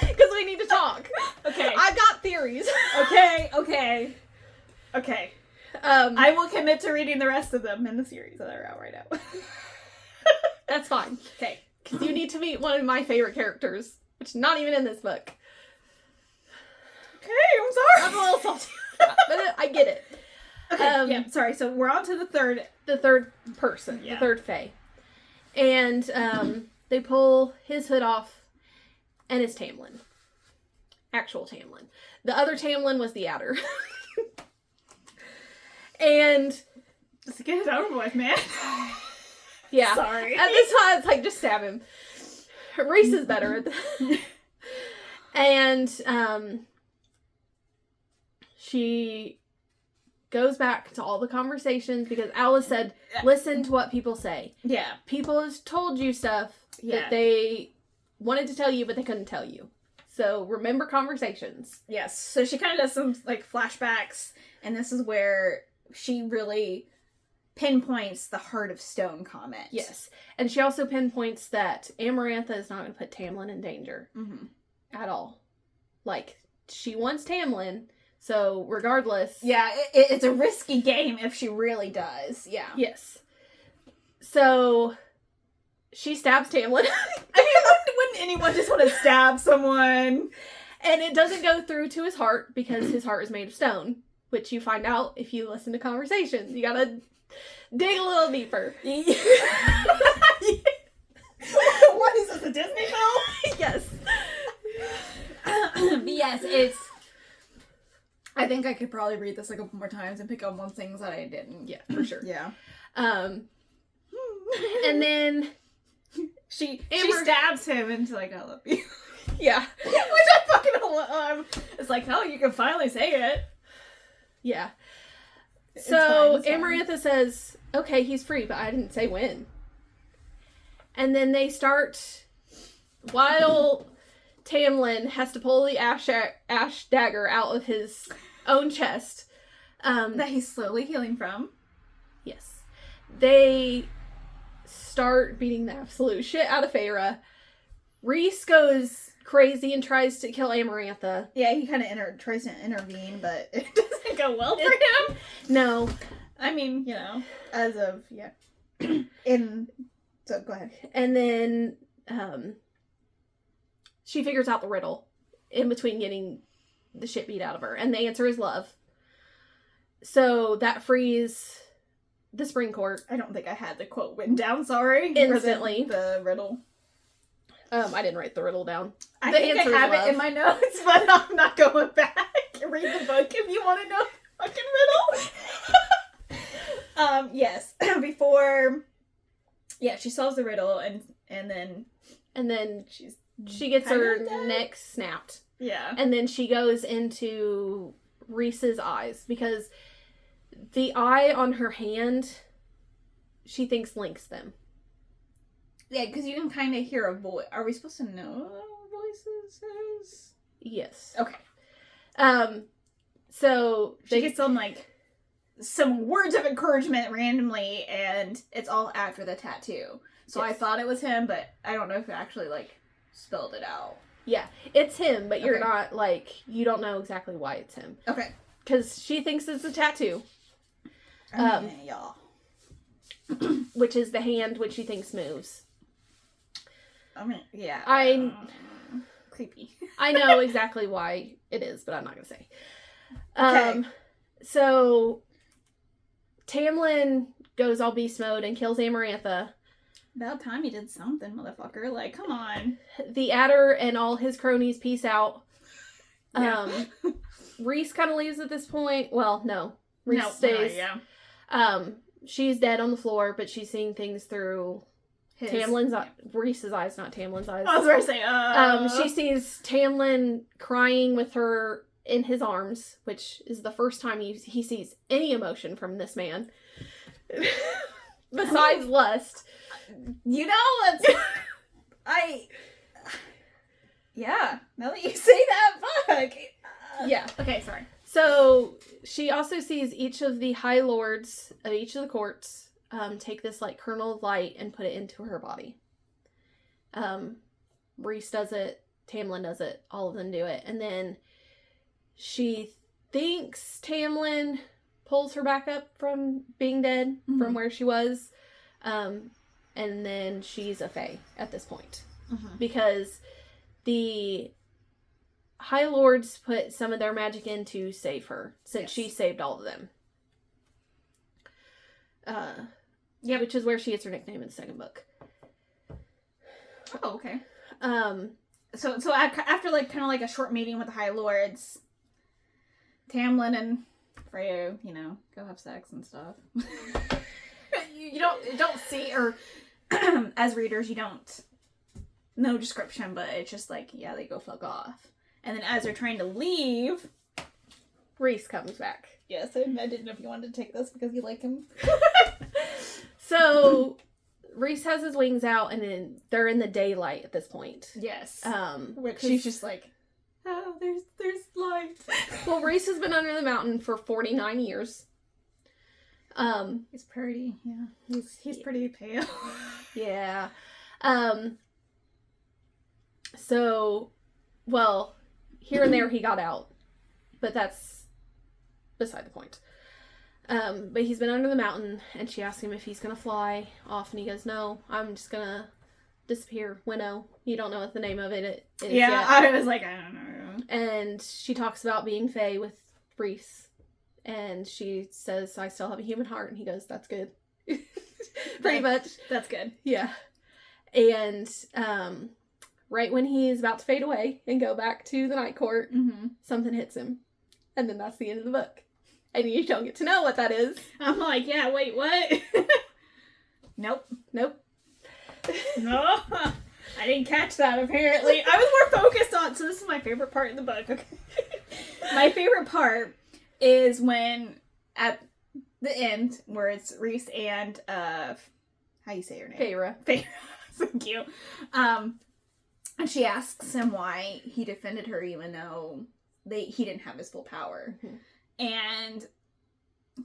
Because we need to talk. Okay. I've got theories. Okay. I will commit to reading the rest of them in the series that are out right now. That's fine. Okay. Because you need to meet one of my favorite characters, which is not even in this book. Okay, I'm sorry. I'm a little salty. But I get it. Okay, yeah, sorry. So we're on to the third person, the third Fae. And they pull his hood off, and it's Tamlin. Actual Tamlin. The other Tamlin was the Adder. And... Just get it over with, man. Yeah. Sorry. At this time, it's like, just stab him. Reese is better. And she goes back to all the conversations because Alice said, listen to what people say. Yeah. People have told you stuff that they wanted to tell you, but they couldn't tell you. So remember conversations. Yes. So she kind of does some like flashbacks, and this is where she really pinpoints the Heart of Stone comment. Yes. And she also pinpoints that Amarantha is not going to put Tamlin in danger. Mm-hmm. At all. Like, she wants Tamlin, so regardless... Yeah, it's a risky game if she really does. Yeah. Yes. So, she stabs Tamlin. I mean, wouldn't anyone just want to stab someone? And it doesn't go through to his heart because his heart is made of stone, which you find out if you listen to conversations. You gotta... dig a little deeper. What is this, a Disney film? Yes. Yes, it's... I think I could probably read this like a couple more times and pick up on things that I didn't. Yeah, for sure. Yeah. And then she Amber stabs him into like, I love you. Yeah. Which I fucking love. It's like, oh, you can finally say it. Yeah. It's So fine. Amarantha says, okay, he's free, but I didn't say when. And then they start, while Tamlin has to pull the ash dagger out of his own chest. That he's slowly healing from. Yes. They start beating the absolute shit out of Feyre. Rhys goes crazy and tries to kill Amarantha. Yeah, he kind of tries to intervene, but it doesn't go well for him. No. I mean, you know, as of, yeah. So, go ahead. And then, she figures out the riddle in between getting the shit beat out of her. And the answer is love. So that frees the Spring Court. I don't think I had the quote written down, sorry. Instantly. The riddle. I didn't write the riddle down. I The think answer I is have love. it in my notes, but I'm not going back. Read the book if you want to know the fucking riddle. Yes. Before... Yeah, she solves the riddle, and then... And then she gets kinda her dead? neck snapped. Yeah. And then she goes into Rhys's eyes, because the eye on her hand, she thinks links them. Yeah, because you can kind of hear a voice. Are we supposed to know what voices is? Yes. Okay. So She gets some words of encouragement randomly, and it's all after the tattoo. So Yes. I thought it was him, but I don't know if it actually, spelled it out. yeah, it's him, but you're Okay. not, you don't know exactly why it's him. Okay. Because she thinks it's a tattoo, Y'all. which is the hand which she thinks moves. I mean, yeah. Creepy. I know exactly why it is, but I'm not going to say. Okay. So, Tamlin goes all beast mode and kills Amarantha. About time you did something, motherfucker. Come on. The Adder and all his cronies peace out. Yeah. Rhys kind of leaves at this point. Well, no. Rhys No, stays. yeah. She's dead on the floor, but she's seeing things through His- Tamlin's Rhys's eyes, not Tamlin's eyes. I was going to say, She sees Tamlin crying with her in his arms, which is the first time he sees any emotion from this man. Besides lust. You know, yeah, now that you say that, fuck. Yeah. Okay, sorry. So she also sees each of the high lords of each of the courts take this kernel of light and put it into her body. Rhys does it, Tamlin does it, all of them do it, and then she thinks Tamlin pulls her back up from being dead, from where she was, and then she's a fae at this point. Because the High Lords put some of their magic in to save her, since she saved all of them. Yeah, which is where she gets her nickname in the second book. Oh, okay. So after a short meeting with the High Lords, Tamlin and Freyo, go have sex and stuff. you don't see, or as readers, you don't no description, but it's just yeah, they go fuck off. And then as they're trying to leave, Rhys comes back. yes, I didn't know if you wanted to take this because you like him. So Rhys has his wings out, and then they're in the daylight at this point. Yes. Which She's just oh, there's light. Well, Rhys has been under the mountain for 49 years. He's pretty, yeah. He's pretty pale. Yeah. So, well, here and there he got out, but that's beside the point. But he's been under the mountain, and she asks him if he's gonna fly off, and he goes, no, I'm just gonna disappear. Winnow. You don't know what the name of it is Yeah, yet. I was I don't know. And she talks about being fae with Rhys, and she says, I still have a human heart, and he goes, that's good. Pretty much. That's good. Yeah. And, right when he's about to fade away and go back to the night court, Mm-hmm. something hits him. And then that's the end of the book. And you don't get to know what that is. I'm like, yeah, wait, what? Nope. Nope. No. I didn't catch that, apparently. I was more focused on... So this is my favorite part in the book, okay? My favorite part is when, at the end, where it's Reese and, how you say her name? Feyre. Feyre. Thank you. And she asks him why he defended her even though he didn't have his full power. Mm-hmm. And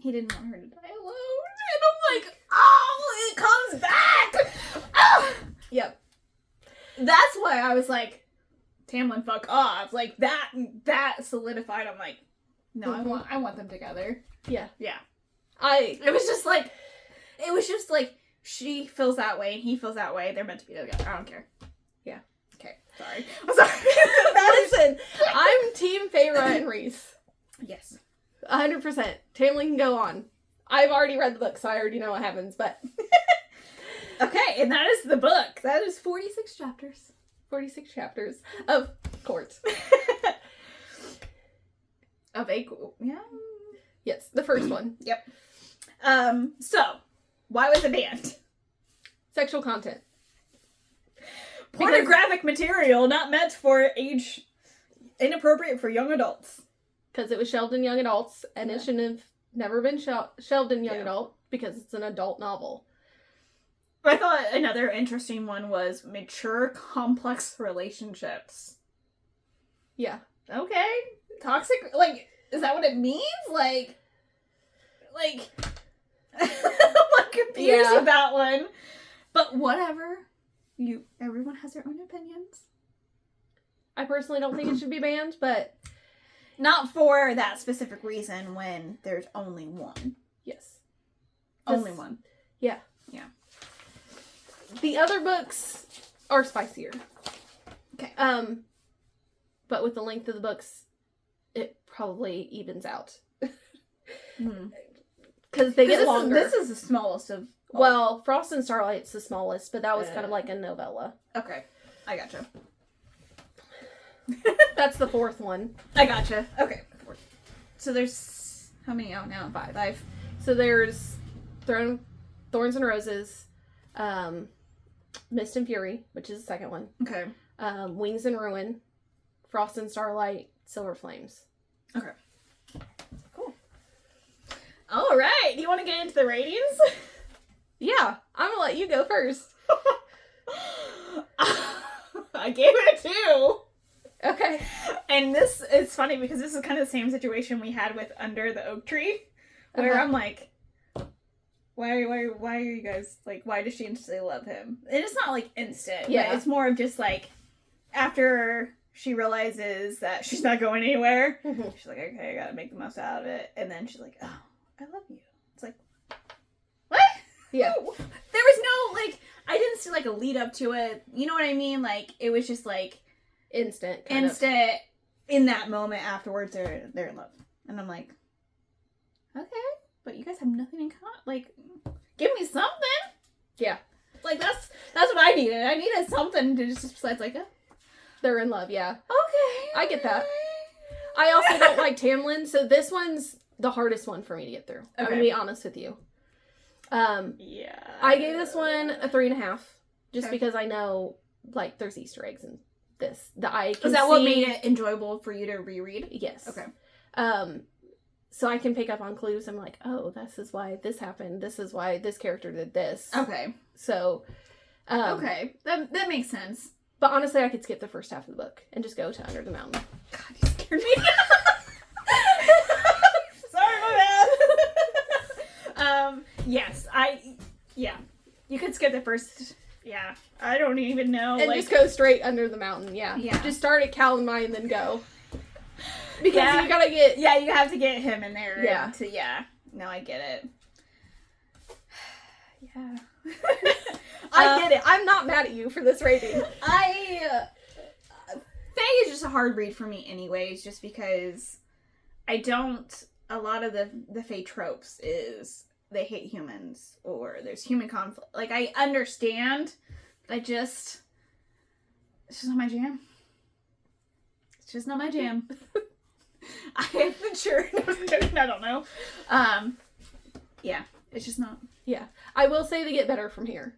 he didn't want her to die alone. And I'm like, oh, it comes back! Oh! Yep. That's why I was like, Tamlin, fuck off. Like, that solidified. I'm like, no, Mm-hmm. I want them together. Yeah. Yeah. It It was just like, she feels that way and he feels that way. They're meant to be together. I don't care. Yeah. Okay. Sorry. I'm sorry. Listen, I'm Team Feyre and Reese. Yes. 100%. Tamlin can go on. I've already read the book, so I already know what happens, but... Okay, and that is the book. That is 46 chapters. 46 chapters of court. Of a... Yeah. Yes, the first one. Yep. So, why was it banned? Sexual content. Pornographic material not meant for age... Inappropriate for young adults. Because it was shelved in young adults, and it shouldn't have never been shelved in young adult, because it's an adult novel. I thought another interesting one was mature, complex relationships. Yeah. Okay. Toxic, like, is that what it means? Like, I'm confused with that one. But whatever. Everyone has their own opinions. I personally don't think it should be banned, but... Not for that specific reason when there's only one. Yes. Only one. Yeah. Yeah. The other books are spicier. Okay. But with the length of the books, it probably evens out. Because they get longer. This is the smallest of... Well, Frost and Starlight's the smallest, but that was kind of like a novella. Okay. I gotcha. That's the fourth one. I gotcha. Okay. So there's... How many out now? Five. So there's Thorns and Roses, Mist and Fury, which is the second one. Okay. Wings and Ruin, Frost and Starlight, Silver Flames. Okay. Cool. All right. Do you want to get into the ratings? Yeah. I'm going to let you go first. I gave it a 2. Okay. And this is funny because this is kind of the same situation we had with Under the Oak Tree, where I'm like, why are you guys, like, why does she instantly love him? And it's not, like, instant. Yeah. But it's more of just, like, after she realizes that she's not going anywhere, she's like, okay, I gotta make the most out of it. And then she's like, oh, I love you. It's like, what? Yeah. There was no, like, I didn't see, like, a lead up to it. You know what I mean? Like, it was just, like... Instant. In that moment afterwards, they're in love. And I'm like, okay, but you guys have nothing in common. Like, give me something. Yeah. Like, that's what I needed. I needed something to just besides, like, they're in love, yeah. Okay. I get that. I also don't like Tamlin, so this one's the hardest one for me to get through. I'm going to be honest with you. Yeah. I gave this one a 3.5, just because I know, like, there's Easter eggs in this. Is that what made it enjoyable for you to reread? Yes. Okay. So I can pick up on clues. I'm like, oh, this is why this happened. This is why this character did this. Okay. So, okay. That makes sense. But honestly, I could skip the first half of the book and just go to Under the Mountain. God, you scared me. Sorry, my bad. Yes, you could skip the first, I don't even know. And just go straight Under the Mountain, yeah. Yeah. Just start at Calamine and then go. Because you gotta get... Yeah, you have to get him in there. Yeah. No, I get it. Yeah. I get it. I'm not mad at you for this rating. Faye is just a hard read for me anyways, just because a lot of the Faye tropes is they hate humans or there's human conflict. Like, I understand, but It's just not my jam. It's just not my jam. I have been sure. I don't know. Yeah, it's just not. Yeah. I will say they get better from here.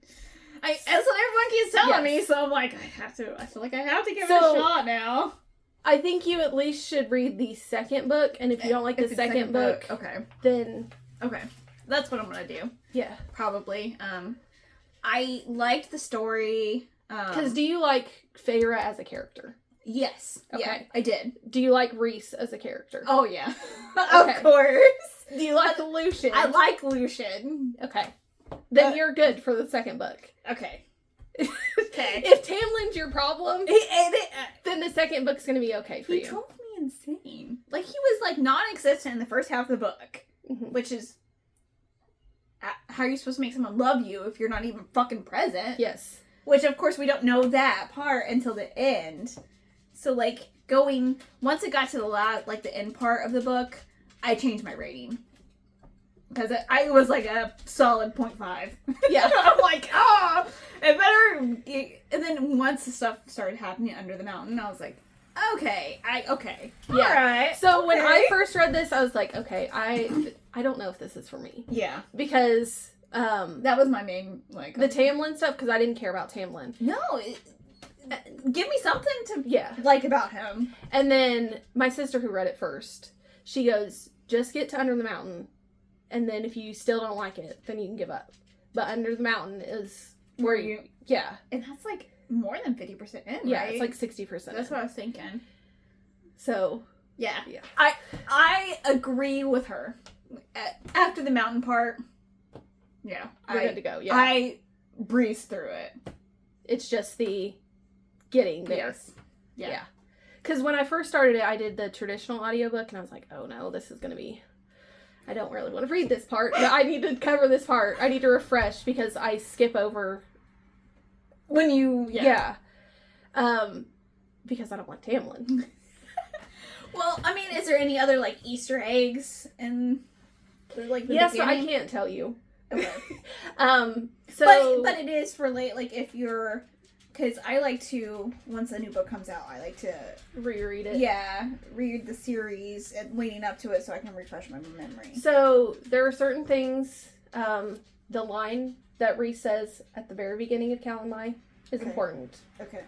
That's what everyone keeps telling me, so I'm like, I feel like I have to give it a shot now. I think you at least should read the second book, and if you don't like the second book, okay. Then... Okay. That's what I'm gonna do. Yeah. Probably. I liked the story. Because do you like Feyre as a character? Yes. Okay. Yeah, I did. Do you like Rhys as a character? Oh, yeah. Okay. Of course. Do you like Lucian? I like Lucian. Okay. Then you're good for the second book. Okay. Okay. If Tamlin's your problem, then the second book's going to be okay for you. He drove me insane. Like, he was, like, non-existent in the first half of the book. Mm-hmm. Which is... How are you supposed to make someone love you if you're not even fucking present? Yes. Which, of course, we don't know that part until the end. So, like, once it got to the end part of the book, I changed my rating. Because I was, like, a solid 0.5. Yeah. I'm like, it better... And then once the stuff started happening under the mountain, I was like, okay. Yeah. Alright. So, when I first read this, I was like, okay, I don't know if this is for me. Yeah. Because... that was my main, like... The Tamlin stuff, because I didn't care about Tamlin. No, give me something to like about him. And then my sister who read it first, she goes, just get to Under the Mountain, and then if you still don't like it, then you can give up. But Under the Mountain is where you... Yeah. And that's like more than 50% in, Yeah, right? it's like 60%. That's what I was thinking. So... Yeah. Yeah. I agree with her. After the mountain part... Yeah. You're good to go, yeah. I breezed through it. It's just the getting there. Yes. Yeah. Because when I first started it, I did the traditional audiobook, and I was like, oh no, this is going to be... I don't really want to read this part, but I need to cover this part. I need to refresh, because I skip over... When you... Yeah. Because I don't like Tamlin. Well, I mean, is there any other, like, Easter eggs in, like, the yes, beginning? but I can't tell you. Okay. So... But it is for late, like, if you're... Because I like to, once a new book comes out, I like to... reread it. Yeah, read the series and leading up to it so I can refresh my memory. So, there are certain things, the line that Rhys says at the very beginning of Calamai is important. Okay.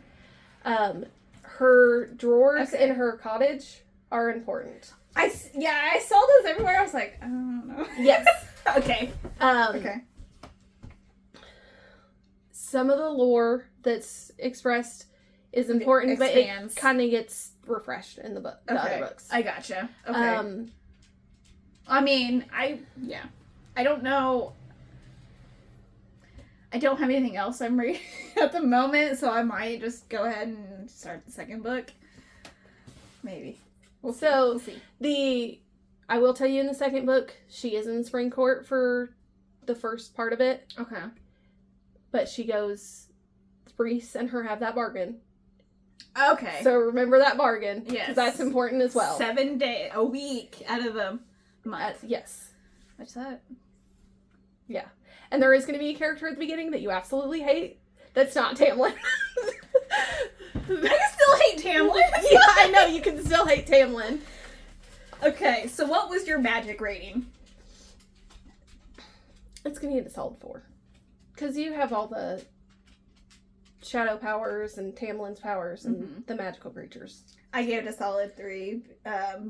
Her drawers in her cottage are important. I saw those everywhere. I was like, I don't know. Yes. Okay. Okay. Some of the lore that's expressed is important, but it kind of gets refreshed in the other books. I gotcha. Okay. I mean, I don't know. I don't have anything else I'm reading at the moment, so I might just go ahead and start the second book. Maybe. We'll see. I will tell you in the second book, she is in Spring Court for the first part of it. Okay. But she goes, Rhys and her have that bargain. Okay. So remember that bargain. Yes. Because that's important as well. 7 days, a week out of a month. Yes. What's that? Yeah. And there is going to be a character at the beginning that you absolutely hate. That's not Tamlin. I still hate Tamlin. Yeah, I know. You can still hate Tamlin. Okay, so what was your magic rating? It's going to get a solid 4. Because you have all the shadow powers and Tamlin's powers and the magical creatures. I gave it a solid 3,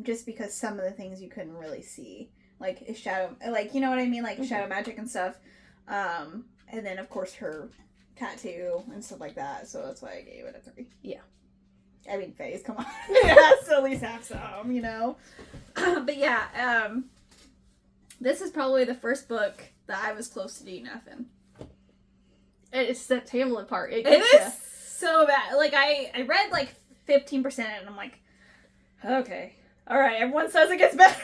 just because some of the things you couldn't really see. Like, shadow, like, you know what I mean? Like, shadow magic and stuff. And then, of course, her tattoo and stuff like that. So that's why I gave it a 3. Yeah. I mean, Faye's, come on. It has to at least have some, you know? But yeah, this is probably the first book that I was close to DNF in. It's that Tamlin part. It is so bad. Like, I read, like, 15% and I'm like, okay. Alright, everyone says it gets better.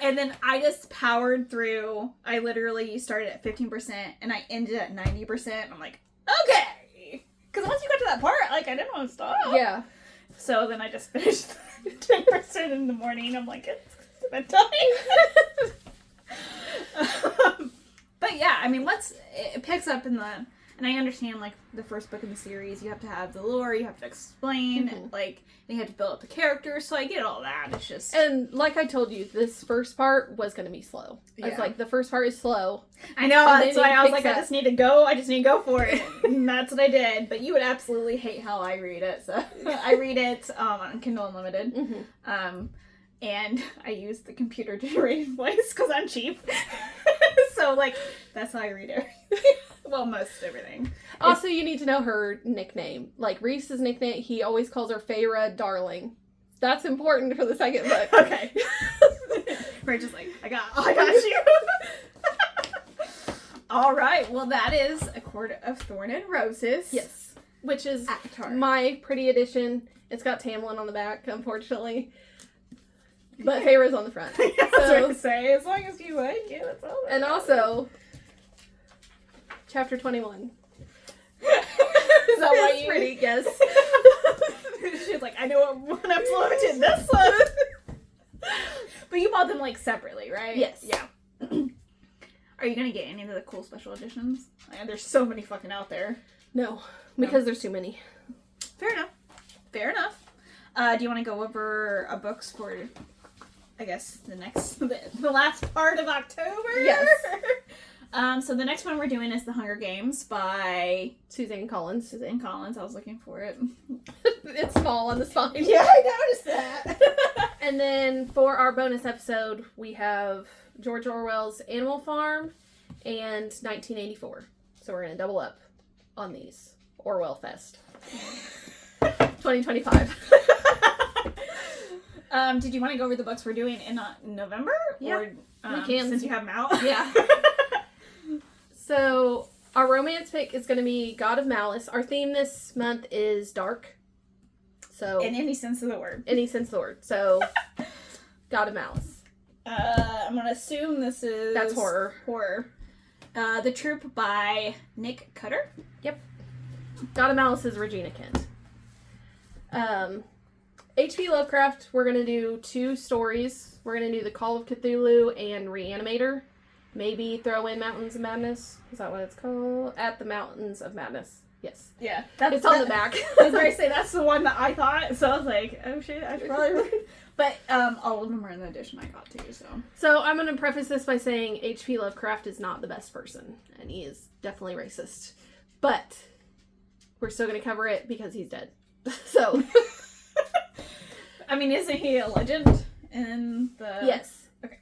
And then I just powered through. I literally started at 15% and I ended at 90%. I'm like, okay. Because once you got to that part, like, I didn't want to stop. Yeah. So then I just finished 10% in the morning. I'm like, it's bedtime. But yeah, I mean, it picks up in And I understand, like, the first book in the series, you have to have the lore, you have to explain, like, and you have to build up the characters, so I get all that. It's just... And like I told you, this first part was going to be slow. Yeah. It's like, the first part is slow. I know, that's why I was like, I just need to go for it. And that's what I did. But you would absolutely hate how I read it, so I read it on Kindle Unlimited. And I use the computer-generated voice, because I'm cheap. So, like, that's how I read it. Well, most everything. Also, you need to know her nickname. Like, Reese's nickname, he always calls her Feyre Darling. That's important for the second book. Okay. We're just like, I got you. All right. Well, that is A Court of Thorn and Roses. Yes. Which is ACOTAR. my pretty edition. It's got Tamlin on the back, unfortunately. But Feyre's on the front. I was going to say, as long as you like it, that's all. And also, chapter 21. Is that why you... pretty, yes. She's like, I know what one I'm floating this one. But you bought them, like, separately, right? Yes. Yeah. Are you going to get any of the cool special editions? There's so many fucking out there. No, because there's too many. Fair enough. Do you want to go over books for, I guess, the last part of October? Yes. So the next one we're doing is The Hunger Games by Suzanne Collins. Suzanne Collins. I was looking for it. It's small on the spine. Yeah, I noticed that. And then for our bonus episode, we have George Orwell's Animal Farm and 1984. So we're going to double up on these. Orwell Fest. 2025. Did you want to go over the books we're doing in November? Yeah, or, we can. Since you have them out? Yeah. So, our romance pick is going to be God of Malice. Our theme this month is dark. So, In any sense of the word. any sense of the word. So, God of Malice. I'm going to assume this is... That's horror. Horror. The Troop by Nick Cutter. Yep. God of Malice is Regina Kent. H.P. Lovecraft, we're going to do 2 stories. We're going to do The Call of Cthulhu and Reanimator. Maybe throw in Mountains of Madness. Is that what it's called? At the Mountains of Madness. Yes. Yeah. It's on the back. I was going to say, that's the one that I thought. So I was like, oh shit, I should probably read. But all of them are in the edition I got too, so. So I'm going to preface this by saying H.P. Lovecraft is not the best person. And he is definitely racist. But we're still going to cover it because he's dead. So... I mean, isn't he a legend in the... Yes. Okay.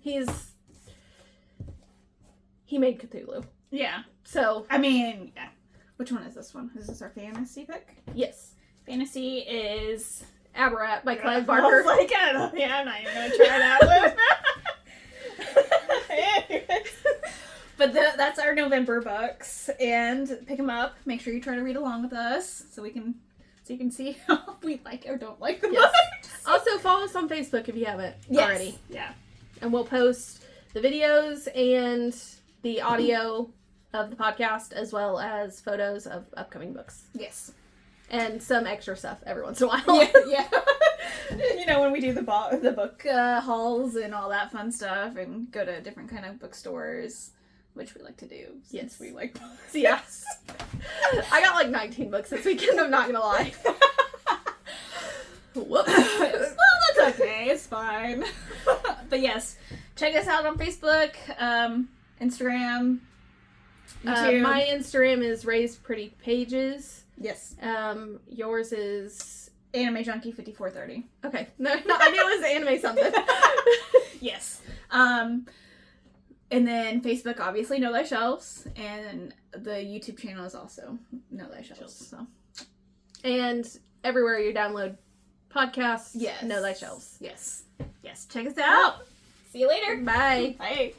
He made Cthulhu. Yeah. So... I mean, yeah. Which one is this one? Is this our fantasy pick? Yes. Fantasy is... Aberrat by Clive I Barker. was like, I don't know. Yeah, I'm not even going to try that one. Anyways. But that's our November books. And pick them up. Make sure you try to read along with us so you can see how we like or don't like the books. Also, follow us on Facebook if you haven't already. Yeah. And we'll post the videos and the audio of the podcast, as well as photos of upcoming books. Yes. And some extra stuff every once in a while. Yeah. You know, when we do the book hauls and all that fun stuff and go to different kind of bookstores, which we like to do since we like books. Yes. I got like 19 books this weekend, I'm not going to lie. Whoops. Well, that's okay. It's fine. But yes, check us out on Facebook, Instagram, YouTube. My Instagram is Raised Pretty Pages. Yes. Yours is Anime Junkie 5430. okay. No, I knew it was anime something. Yes. And then Facebook, obviously, Know Thy Shelves, and the YouTube channel is also Know Thy Shelves. So. And everywhere you download podcasts, Yes. Know Thy Shelves. Yes. Yes. Check us out. See you later. Bye. Bye.